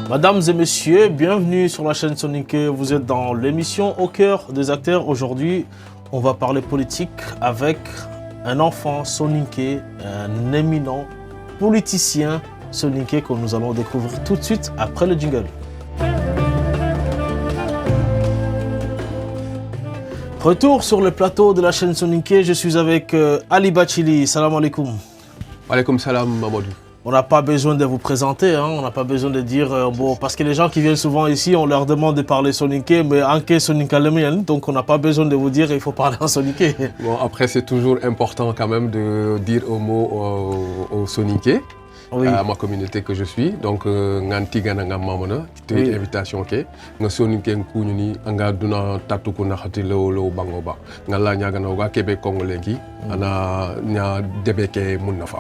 Mesdames et messieurs, bienvenue sur la chaîne Soninké. Vous êtes dans l'émission Au cœur des acteurs. Aujourd'hui, on va parler politique avec un enfant Soninké, un éminent politicien Soninké que nous allons découvrir tout de suite après le jingle. Retour sur le plateau de la chaîne Soninké, je suis avec Ali Bachili. Salam alaikum. Alaikum salam Mamadou. On n'a pas besoin de vous présenter, hein. On n'a pas besoin de dire, parce que les gens qui viennent souvent ici, on leur demande de parler soninké, mais anké soninka le mien, donc on n'a pas besoin de vous dire il faut parler en soninké. Bon, après c'est toujours important quand même de dire au mot au soninké, oui. À ma communauté que je suis, donc nganti gana ngamamona, c'était une invitation ok, nga soninké nkununi anga duna tatuku na khati lo bangoba, ngala nyagana wa kebe congolais ki, ana nya debeke munnafa.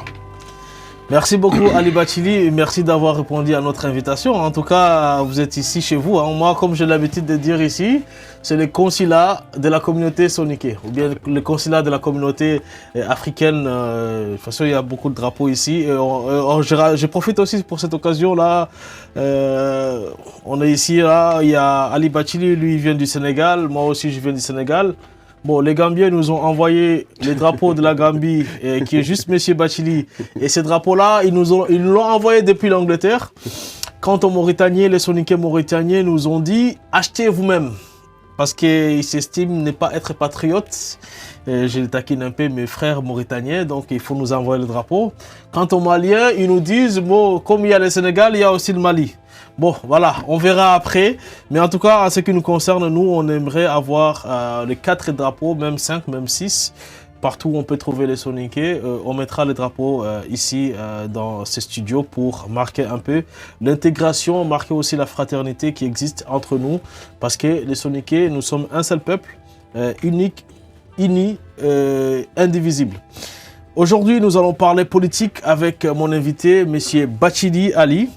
Merci beaucoup Ali Bachili, merci d'avoir répondu à notre invitation. En tout cas, vous êtes ici chez vous. Hein. Moi, comme j'ai l'habitude de dire ici, c'est le consulat de la communauté soninké, ou bien le consulat de la communauté africaine. De toute façon, il y a beaucoup de drapeaux ici. Je profite aussi pour cette occasion-là. On est ici, là, il y a Ali Bachili, lui il vient du Sénégal, moi aussi je viens du Sénégal. Bon, les Gambiens nous ont envoyé les drapeaux de la Gambie, qui est juste Monsieur Bachili. Et ces drapeaux-là, ils nous l'ont envoyé depuis l'Angleterre. Quant aux Mauritaniens, les Soninké mauritaniens nous ont dit « Achetez vous-même ». Parce qu'ils s'estiment ne pas être patriotes. Je le taquine un peu mes frères mauritaniens, donc il faut nous envoyer le drapeau. Quant aux Maliens, ils nous disent bon, « Comme il y a le Sénégal, il y a aussi le Mali ». Bon, voilà, on verra après. Mais en tout cas, en ce qui nous concerne, nous, on aimerait avoir les 4 drapeaux, même 5, même 6. Partout où on peut trouver les soninké, on mettra les drapeaux ici dans ces studios pour marquer un peu l'intégration, marquer aussi la fraternité qui existe entre nous. Parce que les soninké, nous sommes un seul peuple, unique, uni, indivisible. Aujourd'hui, nous allons parler politique avec mon invité, M. Bachili Ali,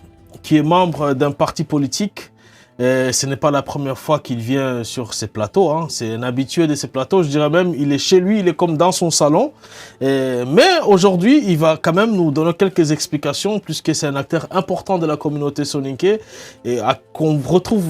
qui est membre d'un parti politique. Ce n'est pas la première fois qu'il vient sur ces plateaux, hein. C'est un habitué de ces plateaux, je dirais même, il est chez lui, il est comme dans son salon. Mais aujourd'hui, il va quand même nous donner quelques explications, puisque c'est un acteur important de la communauté soninké, et qu'on retrouve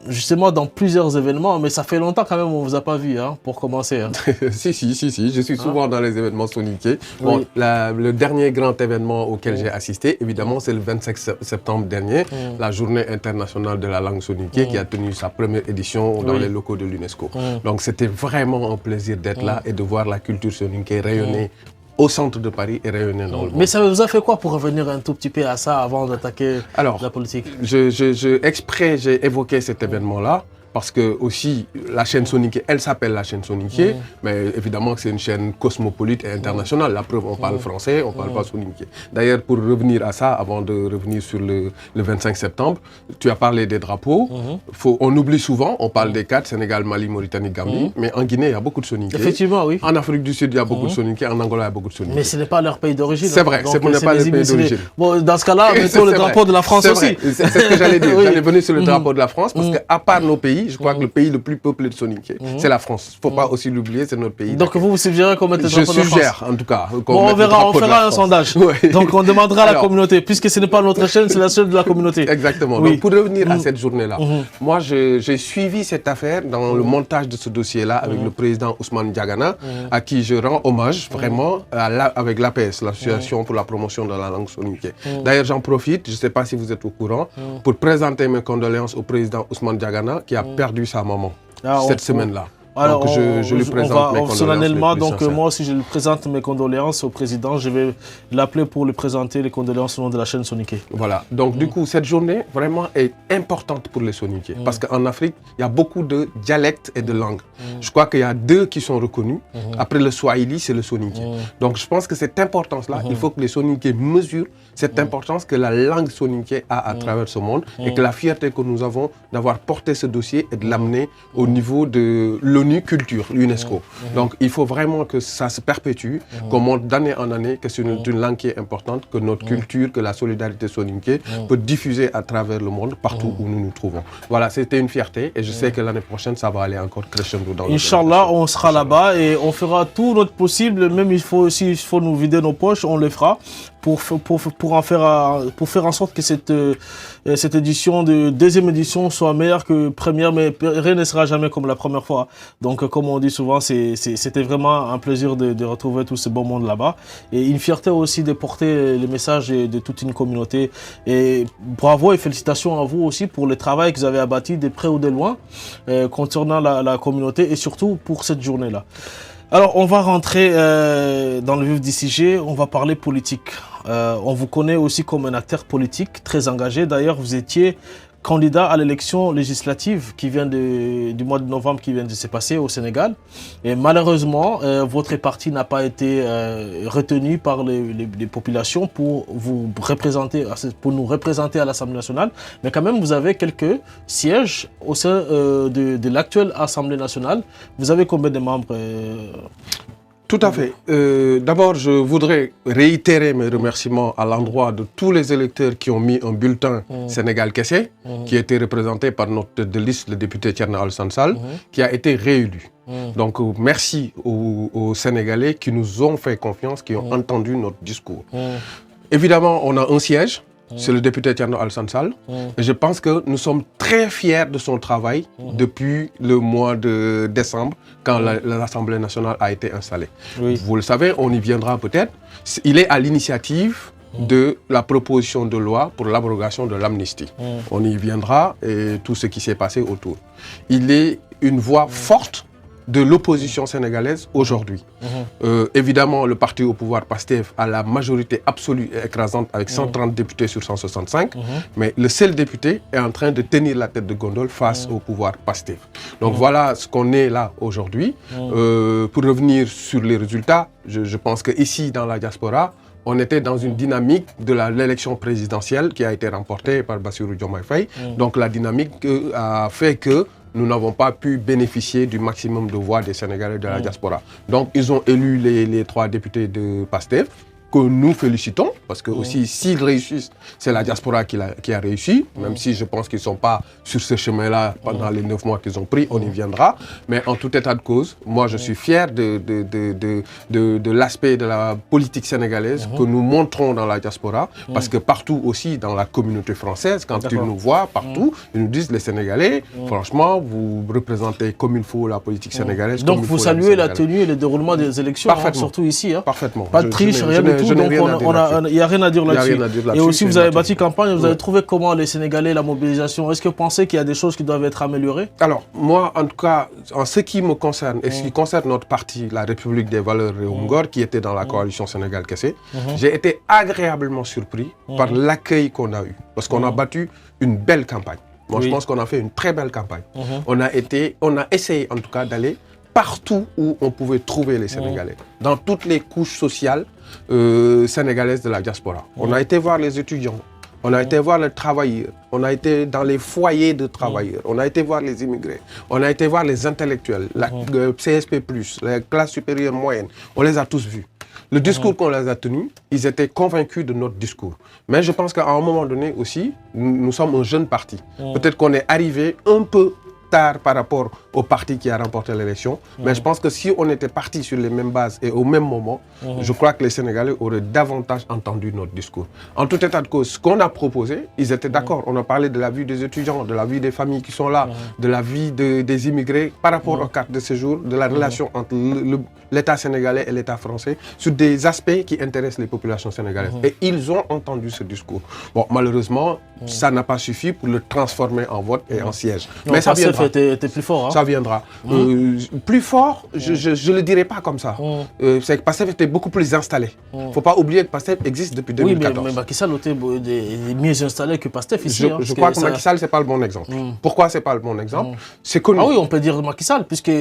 justement dans plusieurs événements, mais ça fait longtemps quand même on ne vous a pas vu, hein, pour commencer. Hein. si, je suis souvent dans les événements soninké. Bon, oui. Le dernier grand événement auquel j'ai assisté, évidemment, c'est le 25 septembre dernier, la journée internationale de la langue soninké qui a tenu sa première édition dans les locaux de l'UNESCO. Donc c'était vraiment un plaisir d'être là et de voir la culture soninké rayonner au centre de Paris et rayonner dans le monde. Mais ça vous a fait quoi pour revenir un tout petit peu à ça avant d'attaquer la politique? Exprès, j'ai évoqué cet événement-là parce que aussi la chaîne soninké, elle s'appelle la chaîne soninké, mais évidemment c'est une chaîne cosmopolite et internationale. La preuve, on parle français, on parle pas soninké. D'ailleurs, pour revenir à ça, avant de revenir sur le 25 septembre, tu as parlé des drapeaux. On oublie souvent, on parle des 4, Sénégal, Mali, Mauritanie, Gambie, mais en Guinée, il y a beaucoup de soninké. Effectivement, oui. En Afrique du Sud, il y a beaucoup de soninké, en Angola, il y a beaucoup de soninké. Mais ce n'est pas leur pays d'origine. C'est vrai, ce n'est pas leur pays d'origine. Bon, dans ce cas-là, mettons le drapeau de la France aussi. C'est ce que j'allais dire. J'allais venir sur le drapeau de la France parce qu'à part nos pays, je crois que le pays le plus peuplé de soninké, c'est la France. Il ne faut pas aussi l'oublier, c'est notre pays. Donc vous suggérez qu'on mette le drapeau de la France? Je suggère, en tout cas. Bon, on fera un sondage. Donc on demandera à la communauté, puisque ce n'est pas notre chaîne, c'est la chaîne de la communauté. Exactement. Donc pour revenir à cette journée-là, moi j'ai suivi cette affaire dans le montage de ce dossier-là avec le président Ousmane Diagana, à qui je rends hommage vraiment avec l'APS, l'Association pour la promotion de la langue soninké. D'ailleurs, j'en profite, je ne sais pas si vous êtes au courant, pour présenter mes condoléances au président Ousmane Diagana qui a perdu sa maman cette semaine-là. Alors, donc je lui présente mes condoléances. Solennellement, donc moi aussi je lui présente mes condoléances au président. Je vais l'appeler pour lui présenter les condoléances au nom de la chaîne soninké. Voilà, donc du coup cette journée vraiment est importante pour les soninké parce qu'en Afrique, il y a beaucoup de dialectes et de langues. Je crois qu'il y a 2 qui sont reconnus. Après le swahili, c'est le soninké. Donc je pense que cette importance-là, il faut que les soninké mesurent cette importance que la langue soninké a à travers ce monde et que la fierté que nous avons d'avoir porté ce dossier et de l'amener au niveau de l'ONU Culture, l'UNESCO. Donc il faut vraiment que ça se perpétue, qu'on montre d'année en année que c'est une langue qui est importante, que notre culture, que la solidarité soninké peut diffuser à travers le monde, partout où nous nous trouvons. Voilà, c'était une fierté et je sais que l'année prochaine, ça va aller encore crescendo dans le Inch'Allah, on sera là-bas et on fera tout notre possible, même il faut nous vider nos poches, on le fera pour faire en sorte que cette édition, deuxième édition, soit meilleure que première, mais rien ne sera jamais comme la première fois. Donc, comme on dit souvent, c'était vraiment un plaisir de retrouver tout ce beau monde là-bas. Et une fierté aussi de porter le message de toute une communauté. Et bravo et félicitations à vous aussi pour le travail que vous avez abattu de près ou de loin concernant la communauté et surtout pour cette journée-là. Alors, on va rentrer dans le vif du sujet, on va parler politique. On vous connaît aussi comme un acteur politique très engagé. D'ailleurs, vous étiez candidat à l'élection législative qui vient du mois de novembre qui vient de se passer au Sénégal. Et malheureusement, votre parti n'a pas été retenu par les populations pour nous représenter à l'Assemblée nationale. Mais quand même, vous avez quelques sièges au sein de l'actuelle Assemblée nationale. Vous avez combien de membres Tout à fait. D'abord, je voudrais réitérer mes remerciements à l'endroit de tous les électeurs qui ont mis un bulletin Sénégal Kessé, qui a été représenté par notre tête de liste, le député Thierno Alassane Sall, qui a été réélu. Donc, merci aux Sénégalais qui nous ont fait confiance, qui ont entendu notre discours. Évidemment, on a un siège. C'est le député Thierno Alassane Sall. Et je pense que nous sommes très fiers de son travail depuis le mois de décembre, quand l'Assemblée nationale a été installée. Oui. Vous le savez, on y viendra peut-être. Il est à l'initiative de la proposition de loi pour l'abrogation de l'amnistie. On y viendra et tout ce qui s'est passé autour. Il est une voix forte de l'opposition sénégalaise aujourd'hui. Évidemment, le parti au pouvoir, PASTEF, a la majorité absolue et écrasante avec 130 députés sur 165, mais le seul député est en train de tenir la tête de gondole face au pouvoir PASTEF. Donc voilà ce qu'on est là aujourd'hui. Pour revenir sur les résultats, je pense qu'ici, dans la diaspora, on était dans une dynamique de l'élection présidentielle qui a été remportée par Bassirou Diomaye Faye. Donc la dynamique a fait que nous n'avons pas pu bénéficier du maximum de voix des Sénégalais de la diaspora. Donc, ils ont élu les 3 députés de PASTEF, que nous félicitons, parce que aussi, s'ils réussissent, c'est la diaspora qui a réussi, même si je pense qu'ils ne sont pas sur ce chemin-là pendant les 9 mois qu'ils ont pris, on y viendra. Mais en tout état de cause, moi, je suis fier de l'aspect de la politique sénégalaise que nous montrons dans la diaspora, parce que partout aussi, dans la communauté française, quand ils nous voient partout, ils nous disent, les Sénégalais, franchement, vous représentez comme il faut la politique sénégalaise. Donc, vous saluez la tenue et le déroulement des élections, surtout ici. Parfaitement. Pas de triche, rien du tout. Donc il n'y a rien à dire là-dessus. Et aussi, vous avez bâti campagne, vous avez trouvé comment les Sénégalais, la mobilisation. Est-ce que vous pensez qu'il y a des choses qui doivent être améliorées? Alors, moi, en tout cas, en ce qui me concerne, et ce qui concerne notre parti, la République des valeurs Réumgor, qui était dans la coalition Sénégal Kessé, j'ai été agréablement surpris par l'accueil qu'on a eu. Parce qu'on a battu une belle campagne. Moi, je pense qu'on a fait une très belle campagne. On a essayé, en tout cas, d'aller partout où on pouvait trouver les Sénégalais, dans toutes les couches sociales sénégalaises de la diaspora. On a été voir les étudiants, on a été voir les travailleurs, on a été dans les foyers de travailleurs, on a été voir les immigrés, on a été voir les intellectuels, la CSP+, la classe supérieure moyenne, on les a tous vus. Le discours qu'on les a tenus, ils étaient convaincus de notre discours. Mais je pense qu'à un moment donné aussi, nous sommes un jeune parti. Peut-être qu'on est arrivé un peu tard par rapport au parti qui a remporté l'élection. Mais je pense que si on était parti sur les mêmes bases et au même moment, je crois que les Sénégalais auraient davantage entendu notre discours. En tout état de cause, ce qu'on a proposé, ils étaient d'accord. On a parlé de la vie des étudiants, de la vie des familles qui sont là, de la vie des immigrés par rapport aux cartes de séjour, de la relation entre l'État sénégalais et l'État français, sur des aspects qui intéressent les populations sénégalaises. Et ils ont entendu ce discours. Bon, malheureusement, ça n'a pas suffi pour le transformer en vote et en siège. Mais ça viendra. T'es plus fort. Hein? Ça viendra. Plus fort, je ne le dirais pas comme ça. C'est que PASTEF était beaucoup plus installé. Il ne faut pas oublier que PASTEF existe depuis 2014. Oui, mais Macky Sall était mieux installé que PASTEF ici. Je crois que Macky Sall, ce n'est pas le bon exemple. Pourquoi ce n'est pas le bon exemple? C'est connu. Ah oui, on peut dire Macky Sall, puisque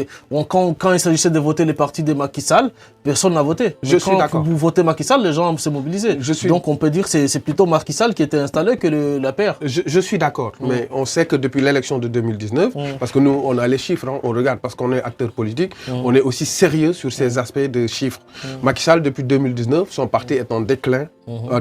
quand il s'agissait de voter les partis de Macky Sall, personne n'a voté. Je suis d'accord. Quand vous votez Macky Sall, les gens se mobilisaient. Donc on peut dire que c'est plutôt Macky Sall qui était installé que la paire. Je suis d'accord, mais on sait que depuis l'élection de 2019, parce que nous, on a les chiffres, on regarde, parce qu'on est acteur politique, on est aussi sérieux sur ces aspects de chiffres. Macky Sall, depuis 2019, son parti est en déclin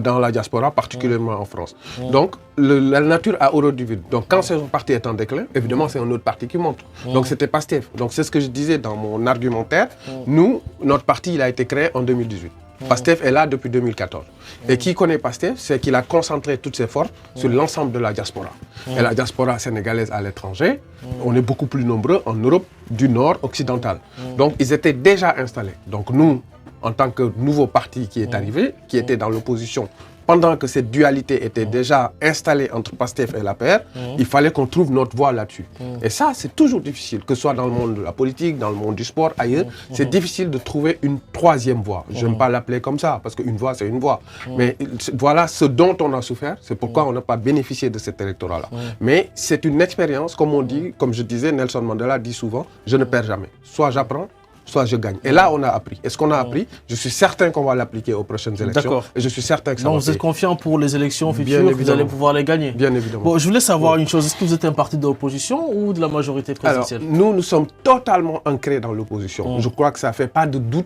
dans la diaspora, particulièrement en France. Donc, la nature a horreur du vide. Donc, quand son parti est en déclin, évidemment, c'est un autre parti qui monte. Donc, c'était PASTEF. Donc, c'est ce que je disais dans mon argumentaire. Nous, notre parti, il a été créé en 2018. PASTEF est là depuis 2014. Et qui connaît PASTEF, c'est qu'il a concentré toutes ses forces sur l'ensemble de la diaspora. Et la diaspora sénégalaise à l'étranger, on est beaucoup plus nombreux en Europe du Nord occidental. Donc ils étaient déjà installés. Donc nous, en tant que nouveau parti qui est arrivé, qui était dans l'opposition, pendant que cette dualité était déjà installée entre PASTEF et l'APR, il fallait qu'on trouve notre voie là-dessus. Et ça, c'est toujours difficile, que ce soit dans le monde de la politique, dans le monde du sport, ailleurs. C'est difficile de trouver une troisième voie. Je n'aime pas l'appeler comme ça, parce qu'une voie, c'est une voie. Mais voilà ce dont on a souffert, c'est pourquoi on n'a pas bénéficié de cet électorat-là. Mais c'est une expérience, comme on dit, comme je disais, Nelson Mandela dit souvent, je ne perds jamais. Soit j'apprends, soit je gagne. Et là, on a appris. Et ce qu'on a appris, je suis certain qu'on va l'appliquer aux prochaines élections. Et je suis certain que ça va. Donc vous êtes confiant pour les élections futures, que vous allez pouvoir les gagner? Bien évidemment. Bon, je voulais savoir une chose. Est-ce que vous êtes un parti de l'opposition ou de la majorité présidentielle? Alors, nous sommes totalement ancrés dans l'opposition. Je crois que ça ne fait pas de doute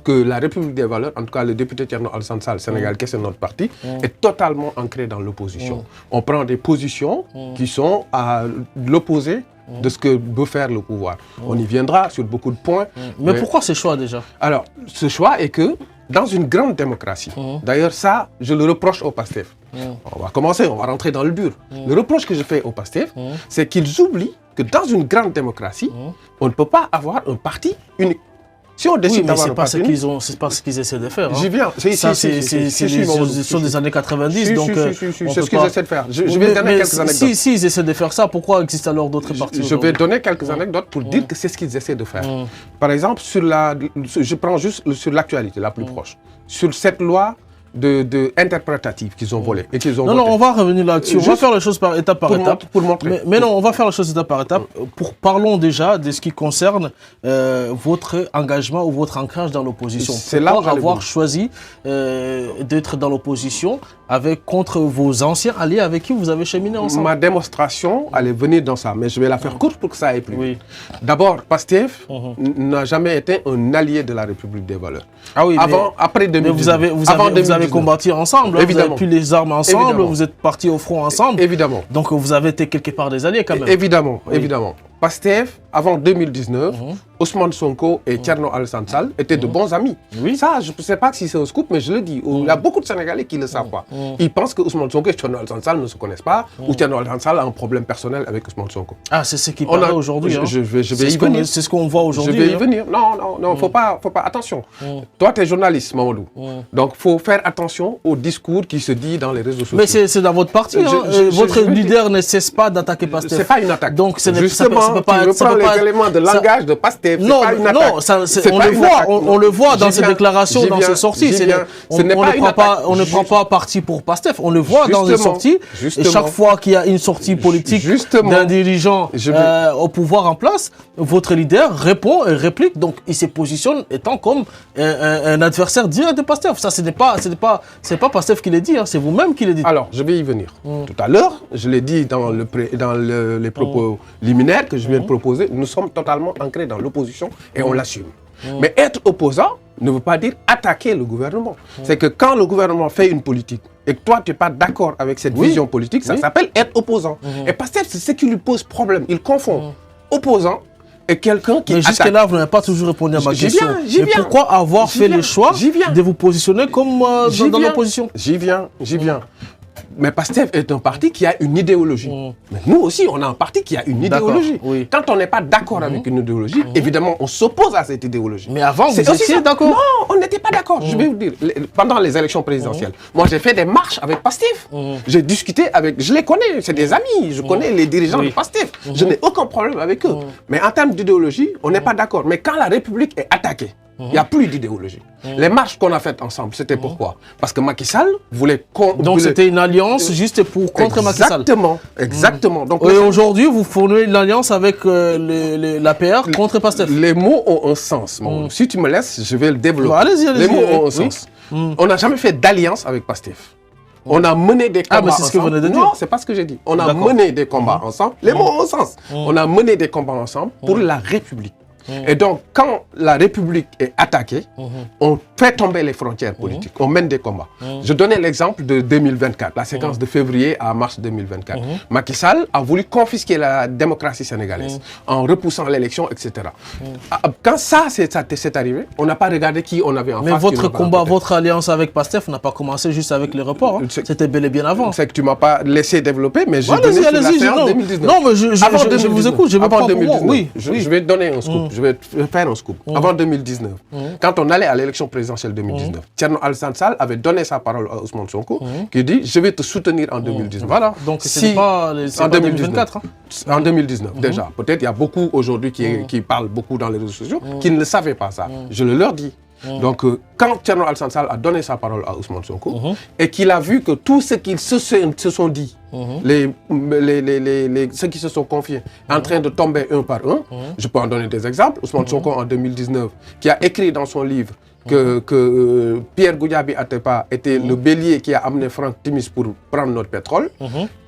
que la République des valeurs, en tout cas le député Thierno Alassane Sall, Sénégal, qui est notre parti, est totalement ancré dans l'opposition. On prend des positions qui sont à l'opposé de ce que veut faire le pouvoir. On y viendra sur beaucoup de points. Mais pourquoi ce choix déjà? Alors, ce choix est que dans une grande démocratie, d'ailleurs ça, je le reproche au PASTEF. On va commencer, on va rentrer dans le dur. Le reproche que je fais au PASTEF, c'est qu'ils oublient que dans une grande démocratie, on ne peut pas avoir un parti unique. Si on décide d'avoir un parti unique, c'est pas ce qu'ils essaient de faire. J'y viens. Ça, c'est sur des années 90. Donc, c'est ce qu'ils essaient de faire. Je vais donner quelques anecdotes. Si ils essaient de faire ça, pourquoi existent alors d'autres partis? Je vais donner quelques anecdotes pour dire que c'est ce qu'ils essaient de faire. Par exemple, je prends juste sur l'actualité la plus proche. Sur cette loi interprétative qu'ils ont volée et qu'ils ont Non, on va revenir là-dessus. On va faire les choses étape par étape. Pour montrer. Mais non, on va faire les choses étape par étape. Parlons déjà de ce qui concerne votre engagement ou votre ancrage dans l'opposition. C'est là Pourquoi avoir choisi d'être dans l'opposition contre vos anciens alliés avec qui vous avez cheminé ensemble? Ma démonstration allait venir dans ça, mais je vais la faire courte pour que ça aille plus vite. D'abord, PASTEF n'a jamais été un allié de la République des valeurs. Ah oui, après 2019. Mais vous avez combattu ensemble, vous avez pris les armes ensemble, vous êtes partis au front ensemble. Évidemment. Donc vous avez été quelque part des alliés quand même. Évidemment. PASTEF, avant 2019, Ousmane Sonko et Thierno Alassane Sall étaient de bons amis. Ça, je ne sais pas si c'est un scoop, mais je le dis. Il y a beaucoup de Sénégalais qui ne le savent pas. Ils pensent que Ousmane Sonko et Thierno Alassane Sall ne se connaissent pas, ou Thierno Alassane Sall a un problème personnel avec Ousmane Sonko. Ah, c'est ce qui paraît aujourd'hui. Je vais y venir. C'est ce qu'on voit aujourd'hui. Je vais y venir. Non, faut pas. Attention. Toi, tu es journaliste, Mamadou. Donc, il faut faire attention au discours qui se dit dans les réseaux sociaux. Mais c'est dans votre parti. Votre leader ne cesse pas d'attaquer PASTEF. C'est pas une attaque. Donc, justement, tu reprends les éléments de langage de PASTEF. Non, on le voit dans ses déclarations, dans ses sorties. On ne prend pas parti pour PASTEF. On le voit dans les sorties. Et chaque fois qu'il y a une sortie politique d'un dirigeant au pouvoir en place, votre leader répond et réplique. Donc, il se positionne étant comme un adversaire direct de PASTEF. Ça, ce n'est pas PASTEF qui l'a dit, c'est vous-même qui l'avez dit. Alors, je vais y venir. Tout à l'heure, je l'ai dit dans les propos liminaires que je viens de proposer, nous sommes totalement ancrés dans l'opposition et on l'assume. Mais être opposant ne veut pas dire attaquer le gouvernement. C'est que quand le gouvernement fait une politique et que toi, tu n'es pas d'accord avec cette vision politique, ça s'appelle être opposant. Et PASTEF, c'est ce qui lui pose problème. Il confond opposant et quelqu'un qui attaque. Mais jusque-là, vous n'avez pas toujours répondu à ma question. Et pourquoi avoir fait le choix de vous positionner comme dans l'opposition? J'y viens. Mais PASTEF est un parti qui a une idéologie. Mais nous aussi, on a un parti qui a une idéologie. Quand on n'est pas d'accord avec une idéologie, évidemment, on s'oppose à cette idéologie. Mais avant, vous étiez d'accord? Non, on n'était pas d'accord. Je vais vous dire, pendant les élections présidentielles, moi, j'ai fait des marches avec PASTEF. J'ai discuté avec... Je les connais, c'est des amis. Je connais les dirigeants de PASTEF. Je n'ai aucun problème avec eux. Mais en termes d'idéologie, on n'est pas d'accord. Mais quand la République est attaquée, il n'y a plus d'idéologie. Les marches qu'on a faites ensemble, c'était pourquoi? Parce que Macky Sall voulait... Donc c'était une alliance juste pour contre Macky Sall. Exactement. Donc, et aujourd'hui, vous formez une alliance avec l'APR contre PASTEF. Les mots ont un sens. Si tu me laisses, je vais le développer. Allez-y. Les mots ont un sens. On n'a jamais fait d'alliance avec PASTEF. On a mené des combats ensemble. c'est ce que vous venez de dire. Non, c'est pas ce que j'ai dit. On a mené des combats ensemble. Les mots ont un sens. On a mené des combats ensemble pour la République. Et donc, quand la République est attaquée, on fait tomber les frontières politiques, on mène des combats. Je donnais l'exemple de 2024, la séquence de février à mars 2024. Macky Sall a voulu confisquer la démocratie sénégalaise en repoussant l'élection, etc. Quand ça c'est arrivé, on n'a pas regardé qui on avait en face. Mais votre combat, votre alliance avec PASTEF n'a pas commencé juste avec les reports. Hein. C'était bel et bien avant. C'est que tu ne m'as pas laissé développer, mais j'ai donné sur la séance 2019. Non, mais je vous écoute, je me prends pour moi. Oui, je vais donner un scoop, je vais faire un scoop. Avant 2019, quand on allait à l'élection présidentielle 2019, Thierno Alassane Sall avait donné sa parole à Ousmane Sonko, qui dit « Je vais te soutenir en 2019 ». Voilà, donc c'est pas 2024. Hein. En 2019, déjà. Peut-être il y a beaucoup aujourd'hui qui parlent beaucoup dans les réseaux sociaux qui ne le savaient pas ça. Je le leur dis. Donc, quand Thierno Alassane Sall a donné sa parole à Ousmane Sonko et qu'il a vu que tout ce qu'ils se sont dit, ceux qui se sont confiés, en train de tomber un par un, je peux en donner des exemples. Ousmane Sonko, en 2019, qui a écrit dans son livre que Pierre Goudiaby Atepa était le bélier qui a amené Franck Timis pour prendre notre pétrole.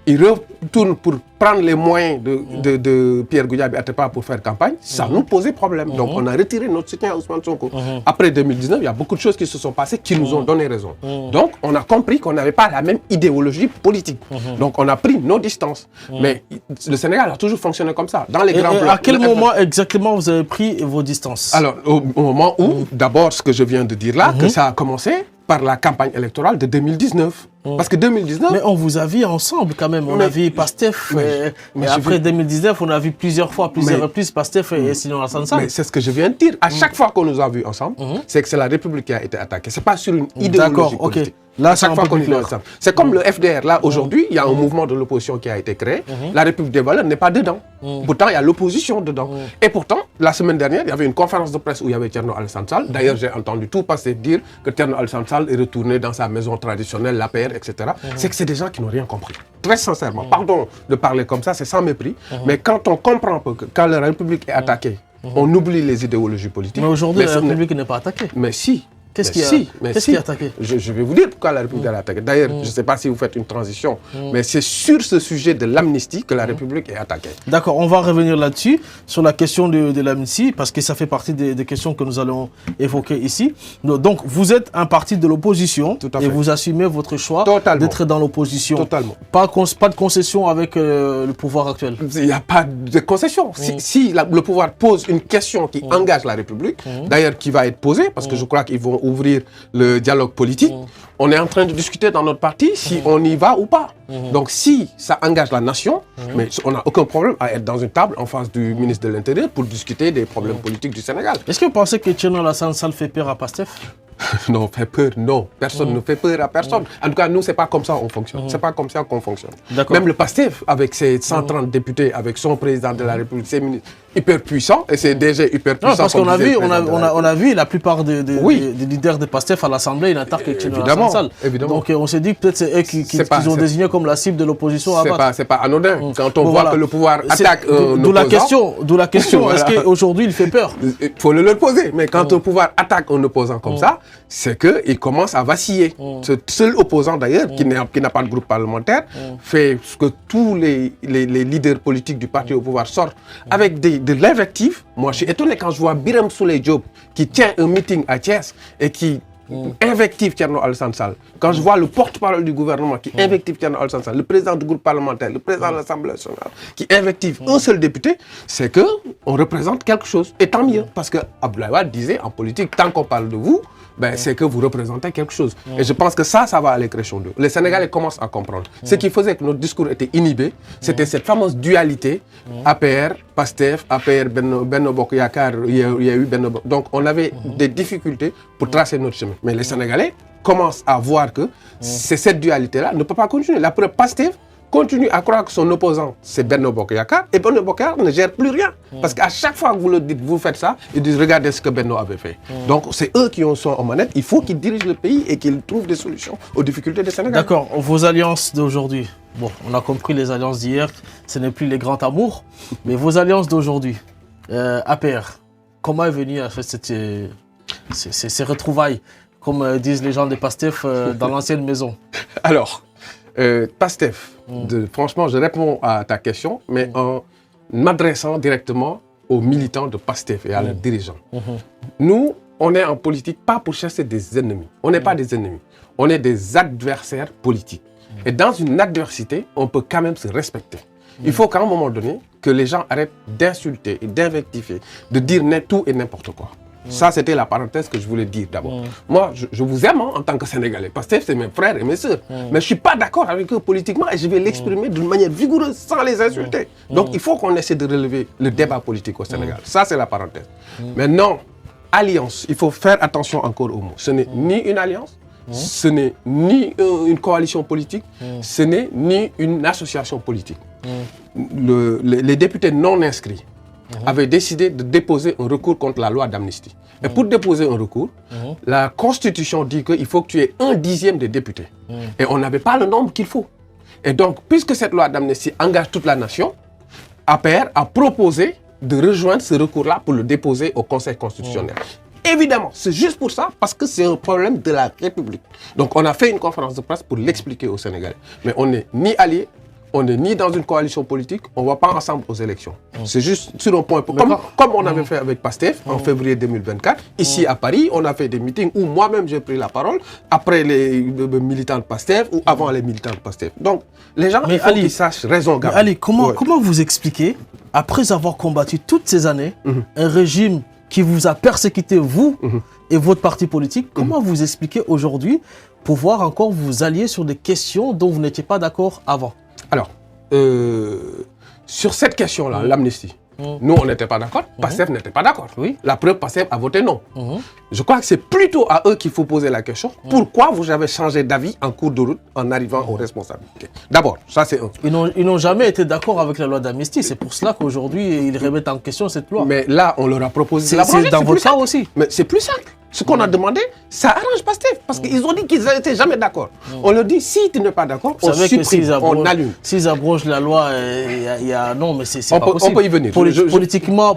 Il retourne pour prendre les moyens de Pierre Goudiaby Atepa pour faire campagne. Ça nous posait problème. Donc on a retiré notre soutien à Ousmane Sonko. Après 2019, il y a beaucoup de choses qui se sont passées qui nous ont donné raison. Donc on a compris qu'on n'avait pas la même idéologie politique. Donc on a pris nos distances. Mais le Sénégal a toujours fonctionné comme ça. Dans les grands blocs. À quel moment exactement vous avez pris vos distances? Alors au moment où, d'abord ce que je viens de dire là, que ça a commencé par la campagne électorale de 2019. Parce que 2019... Mais on vous a vu ensemble quand même. On a vu PASTEF. Mais après 2019, on a vu plusieurs reprises PASTEF et Thierno Alassane Sall. Mais c'est ce que je viens de dire. À chaque fois qu'on nous a vus ensemble, c'est que c'est la République qui a été attaquée. Ce n'est pas sur une idéologie politique. Là, chaque fois qu'on nous a ensemble. C'est comme le FDR. Là, aujourd'hui, il y a un mouvement de l'opposition qui a été créé. La République des valeurs n'est pas dedans. Pourtant, il y a l'opposition dedans. Et pourtant, la semaine dernière, il y avait une conférence de presse où il y avait Thierno Alassane Sall. D'ailleurs, j'ai entendu tout PASTEF dire que Thierno Alassane Sall est retourné dans sa maison traditionnelle, l'APR, etc. C'est que c'est des gens qui n'ont rien compris. Très sincèrement. Pardon de parler comme ça, c'est sans mépris. Mais quand on comprend que quand la République est attaquée, on oublie les idéologies politiques. Mais aujourd'hui, la République n'est pas attaquée. Mais si. Qu'est-ce qui est attaqué? Je vais vous dire pourquoi la République est attaquée. D'ailleurs, je ne sais pas si vous faites une transition, mais c'est sur ce sujet de l'amnistie que la République est attaquée. D'accord, on va revenir là-dessus, sur la question de l'amnistie, parce que ça fait partie des questions que nous allons évoquer ici. Donc, vous êtes un parti de l'opposition et vous assumez votre choix d'être dans l'opposition. Totalement. Pas de concession avec le pouvoir actuel. Il n'y a pas de concession. Si le pouvoir pose une question qui engage la République, d'ailleurs qui va être posée, parce que je crois qu'ils vont ouvrir le dialogue politique, on est en train de discuter dans notre parti si on y va ou pas. Donc si ça engage la nation, mais on n'a aucun problème à être dans une table en face du ministre de l'Intérieur pour discuter des problèmes politiques du Sénégal. Est-ce que vous pensez que Thierno Alassane Sall fait peur à PASTEF? Non, fait peur, non. Personne ne fait peur à personne. En tout cas, nous, c'est pas comme ça qu'on fonctionne. C'est pas comme ça qu'on fonctionne. Même le PASTEF, avec ses 130 députés, avec son président de la République, ses ministres hyper puissants, et c'est déjà hyper puissant. Non, parce qu'on a vu, on a vu la plupart des leaders de PASTEF à l'Assemblée, ils attaquent Thierno Alassane Sall. Évidemment. Donc on s'est dit que peut-être c'est eux qui ont désigné comme la cible de l'opposition à battre. C'est pas anodin. Quand on voit que le pouvoir attaque un opposant... D'où la question, est-ce qu'aujourd'hui il fait peur? Il faut le leur poser. Mais quand le pouvoir attaque un opposant comme ça, c'est qu'il commence à vaciller. Ce seul opposant d'ailleurs, qui n'a pas de groupe parlementaire, fait ce que tous les leaders politiques du parti au pouvoir sortent avec de l'invective. Moi, je suis étonné quand je vois Birame Souleye Diop qui tient un meeting à Thiès et qui invective Thierno Alassane Sall. Quand je vois le porte-parole du gouvernement qui invective Thierno Alassane Sall, le président du groupe parlementaire, le président de l'Assemblée nationale, qui invective un seul député, c'est qu'on représente quelque chose. Et tant mieux, parce que Abdoulaye Wade disait en politique, tant qu'on parle de vous, c'est que vous représentez quelque chose. Et je pense que ça va aller crescendo. Les Sénégalais commencent à comprendre. Ce qui faisait que notre discours était inhibé, c'était cette fameuse dualité APR, PASTEF, APR, Benno Bokk Yakaar, il y a eu Benno Bokk. Donc on avait des difficultés pour tracer notre chemin. Mais les Sénégalais commencent à voir que cette dualité-là ne peut pas continuer. La preuve, PASTEF continue à croire que son opposant, c'est Benno Bokk Yakaar, et Benno Bokk Yakaar ne gère plus rien. Parce qu'à chaque fois que vous le dites, vous faites ça, ils disent regardez ce que Benno avait fait. Donc c'est eux qui sont en manette, il faut qu'ils dirigent le pays et qu'ils trouvent des solutions aux difficultés des Sénégalais. D'accord, vos alliances d'aujourd'hui, bon, on a compris les alliances d'hier, ce n'est plus les grands amours, mais vos alliances d'aujourd'hui, APR, comment est venue ces retrouvailles, comme disent les gens de PASTEF dans l'ancienne maison? Alors, PASTEF, franchement, je réponds à ta question, mais en m'adressant directement aux militants de PASTEF et à leurs dirigeants. Nous, on est en politique pas pour chercher des ennemis. On n'est pas des ennemis. On est des adversaires politiques. Et dans une adversité, on peut quand même se respecter. Il faut qu'à un moment donné, que les gens arrêtent d'insulter et d'invectiver, de dire tout et n'importe quoi. Ça, c'était la parenthèse que je voulais dire d'abord. Moi, je vous aime en tant que Sénégalais. PASTEF, c'est mes frères et mes sœurs. Mais je ne suis pas d'accord avec eux politiquement et je vais l'exprimer d'une manière vigoureuse sans les insulter. Donc, il faut qu'on essaie de relever le débat politique au Sénégal. Ça, c'est la parenthèse. Maintenant, alliance, il faut faire attention encore aux mots. Ce n'est ni une alliance, ce n'est ni une coalition politique, ce n'est ni une association politique. Les députés non inscrits avaient décidé de déposer un recours contre la loi d'amnistie. Et pour déposer un recours, la Constitution dit qu'il faut que tu aies 1/10 des députés. Et on n'avait pas le nombre qu'il faut. Et donc, puisque cette loi d'amnistie engage toute la nation, APR a proposé de rejoindre ce recours-là pour le déposer au Conseil constitutionnel. Évidemment, c'est juste pour ça, parce que c'est un problème de la République. Donc, on a fait une conférence de presse pour l'expliquer aux Sénégalais. Mais on n'est ni alliés, on n'est ni dans une coalition politique, on ne va pas ensemble aux élections. C'est juste sur un point. Comme on avait fait avec PASTEF en février 2024, ici à Paris, on a fait des meetings où moi-même j'ai pris la parole, après les militants de PASTEF ou avant les militants de PASTEF. Donc, les gens, il faut qu'ils sachent raison garder. Ali, comment vous expliquez, après avoir combattu toutes ces années, un régime qui vous a persécuté, vous et votre parti politique, comment vous expliquez aujourd'hui pouvoir encore vous allier sur des questions dont vous n'étiez pas d'accord avant? Alors, sur cette question-là, l'amnistie, nous, on n'était pas d'accord, PASTEF n'était pas d'accord. La preuve, PASTEF a voté non. Je crois que c'est plutôt à eux qu'il faut poser la question. Pourquoi vous avez changé d'avis en cours de route en arrivant aux responsabilités? D'abord, ça c'est un. Ils n'ont jamais été d'accord avec la loi d'amnistie. C'est pour cela qu'aujourd'hui, ils remettent en question cette loi. Mais là, on leur a proposé de c'est dans votre cas aussi. Mais c'est plus simple. Ce qu'on a demandé, ça arrange PASTEF. Parce qu'ils ont dit qu'ils n'étaient jamais d'accord. On leur dit, si tu n'es pas d'accord, on supprime, on allume. S'ils abrogent la loi, il y a... Non, mais c'est pas possible. On peut y venir. Politiquement,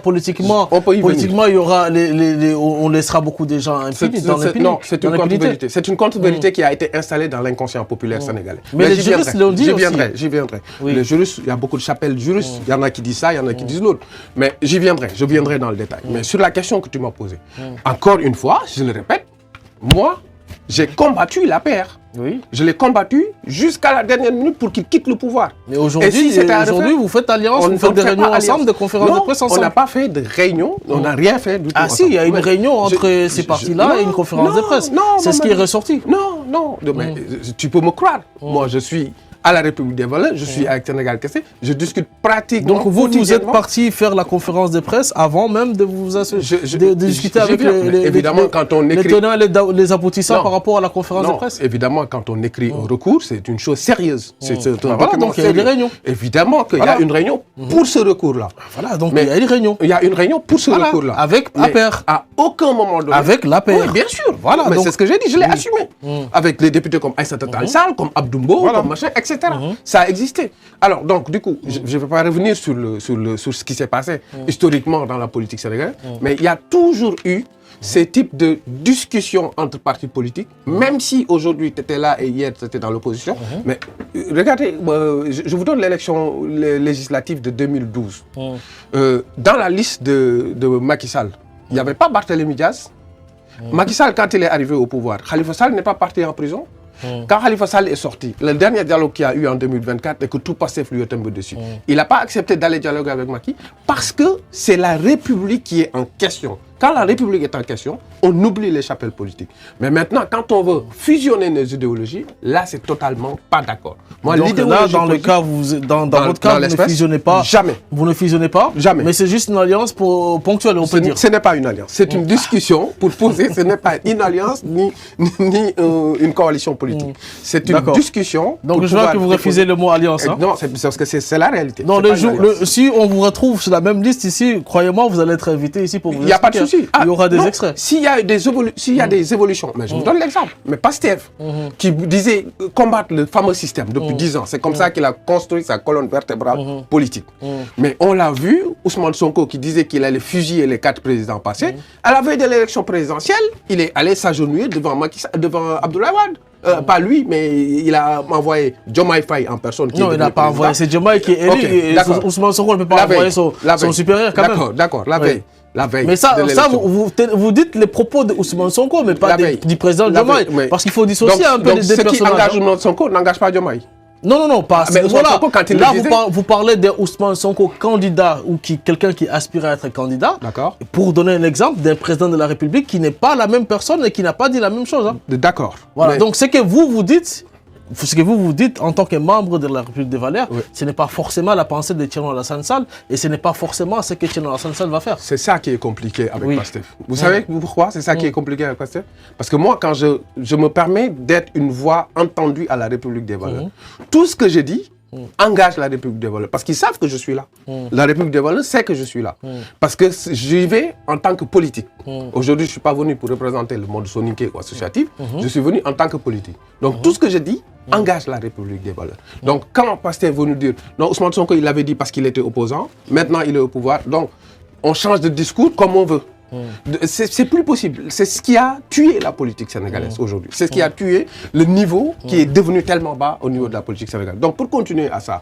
il y aura on laissera beaucoup de gens impunis dans l'impunité. Non, c'est une contre-vérité. C'est une contre-vérité qui a été installée dans l'inconscient populaire sénégalais. Mais les juristes l'ont dit aussi. J'y viendrai. Les juristes, il y a beaucoup de chapelles juristes. Il y en a qui disent ça, il y en a qui disent l'autre. Mais j'y viendrai. Je viendrai dans le détail. Mais sur la question que tu m'as posée, encore une fois, je le répète, moi, j'ai combattu l'APR. Je l'ai combattu jusqu'à la dernière minute pour qu'il quitte le pouvoir. Mais aujourd'hui, vous faites alliance, vous faites des réunions ensemble, des conférences de presse ensemble. On n'a pas fait de réunion, on n'a rien fait du tout. Ah si, il y a une réunion entre ces partis-là et une conférence de presse. C'est ce qui est ressorti. Non, mais tu peux me croire. Moi, je suis à la République des Valeurs, je suis avec Sénégal Kessé, je discute pratiquement. Donc vous êtes parti faire la conférence de presse avant même de vous de discuter avec les tenants et les aboutissants par rapport à la conférence de presse. Évidemment, quand on écrit un recours, c'est une chose sérieuse. Donc il y a des réunions. Évidemment qu'il y a une réunion pour ce recours-là. Voilà, donc il y a une réunion. Il y a une réunion pour ce recours-là. Avec l'APR. À aucun moment donné. Avec l'APR. Oui, bien sûr. Voilà. Mais c'est ce que j'ai dit, je l'ai assumé. Avec les députés comme Aïssata Tall Sall, comme Abdoumbo, comme machin, etc. Ça a existé. Alors, donc, du coup, je ne vais pas revenir sur ce qui s'est passé historiquement dans la politique sénégalaise, mais il y a toujours eu ces types de discussions entre partis politiques, même si aujourd'hui tu étais là et hier tu étais dans l'opposition. Mais regardez, je vous donne l'élection législative de 2012. Dans la liste de Macky Sall, il n'y avait pas Barthélémy Diaz. Macky Sall, quand il est arrivé au pouvoir, Khalifa Sall n'est pas parti en prison. Quand Khalifa Sall est sorti, le dernier dialogue qu'il y a eu en 2024 et que tout passait lui est tombé dessus, il n'a pas accepté d'aller dialoguer avec Macky parce que c'est la République qui est en question. Quand la République est en question, on oublie les chapelles politiques. Mais maintenant, quand on veut fusionner nos idéologies, là, c'est totalement pas d'accord. Moi, donc là, dans le cas, dans votre cas, vous ne fusionnez pas. Jamais. Vous ne fusionnez pas. Jamais. Mais c'est juste une alliance ponctuelle, on peut dire. Ce n'est pas une alliance. C'est une discussion pour poser. Ce n'est pas une alliance ni une coalition politique. C'est une discussion. Donc je vois que vous refusez le mot alliance. Hein? Non, c'est parce que c'est la réalité. Non, si on vous retrouve sur la même liste ici, croyez-moi, vous allez être invité ici pour vous expliquer. Il n'y a pas de souci. Il y aura des extraits. S'il y a des évolutions, mais je vous donne l'exemple. Mais PASTEF, qui disait combattre le fameux système depuis 10 ans, c'est comme ça qu'il a construit sa colonne vertébrale politique. Mais on l'a vu, Ousmane Sonko qui disait qu'il allait fusiller les 4 présidents passés, à la veille de l'élection présidentielle, il est allé s'agenouiller devant Abdoulaye Wade. Pas lui, mais il a envoyé Diomaye Faye en personne. Non, il n'a pas envoyé. C'est Diomaye qui est élu. Okay, Ousmane Sonko ne peut pas envoyer son supérieur quand même. D'accord, la veille. La veille. Mais ça vous dites les propos de Ousmane Sonko, mais pas du président Diomaye. Parce qu'il faut dissocier un peu les deux personnages. Ceux qui engagent Ousmane Sonko n'engagent pas Diomaye. Non, pas. Mais voilà. Là, vous parlez d'Ousmane Sonko candidat ou quelqu'un qui aspire à être candidat. D'accord. Pour donner un exemple d'un président de la République qui n'est pas la même personne et qui n'a pas dit la même chose. Hein. D'accord. Voilà. Donc, ce que vous dites en tant que membre de la République des Valeurs, ce n'est pas forcément la pensée de Thierno Alassane Sall et ce n'est pas forcément ce que Thierno Alassane Sall va faire. C'est ça qui est compliqué avec Pastef. Vous savez pourquoi c'est ça qui est compliqué avec Pastef? Parce que moi, quand je me permets d'être une voix entendue à la République des Valeurs, tout ce que je dis engage la République des Valeurs. Parce qu'ils savent que je suis là. La République des Valeurs sait que je suis là. Parce que j'y vais en tant que politique. Aujourd'hui, je ne suis pas venu pour représenter le monde soniqué ou associatif. Je suis venu en tant que politique. Donc, tout ce que je dis engage la République des Valeurs. Donc, quand Pastef est venu dire, non, Ousmane Sonko, il l'avait dit parce qu'il était opposant, maintenant il est au pouvoir, donc on change de discours comme on veut. C'est plus possible. C'est ce qui a tué la politique sénégalaise aujourd'hui. C'est ce qui a tué le niveau qui est devenu tellement bas au niveau de la politique sénégalaise. Donc, pour continuer à ça,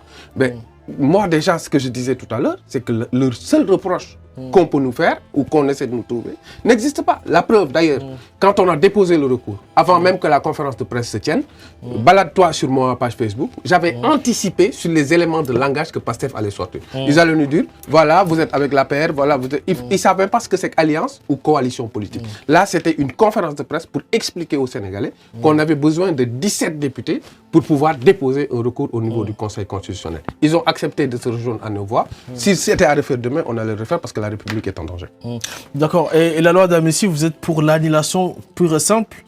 moi déjà, ce que je disais tout à l'heure, c'est que le seul reproche qu'on peut nous faire ou qu'on essaie de nous trouver n'existe pas. La preuve d'ailleurs, quand on a déposé le recours, avant même que la conférence de presse se tienne, balade-toi sur ma page Facebook, j'avais anticipé sur les éléments de langage que Pastef allait sortir. Ils allaient nous dire, voilà, vous êtes avec l'APR, voilà, ils ne savaient pas ce que c'est alliance ou coalition politique. Là, c'était une conférence de presse pour expliquer aux Sénégalais qu'on avait besoin de 17 députés pour pouvoir déposer un recours au niveau du Conseil constitutionnel. Ils ont accepté de se rejoindre à nos voix. Si c'était à refaire demain, on allait le refaire parce que la République est en danger. D'accord. Et la loi d'amnistie, vous êtes pour l'annulation pure et simple?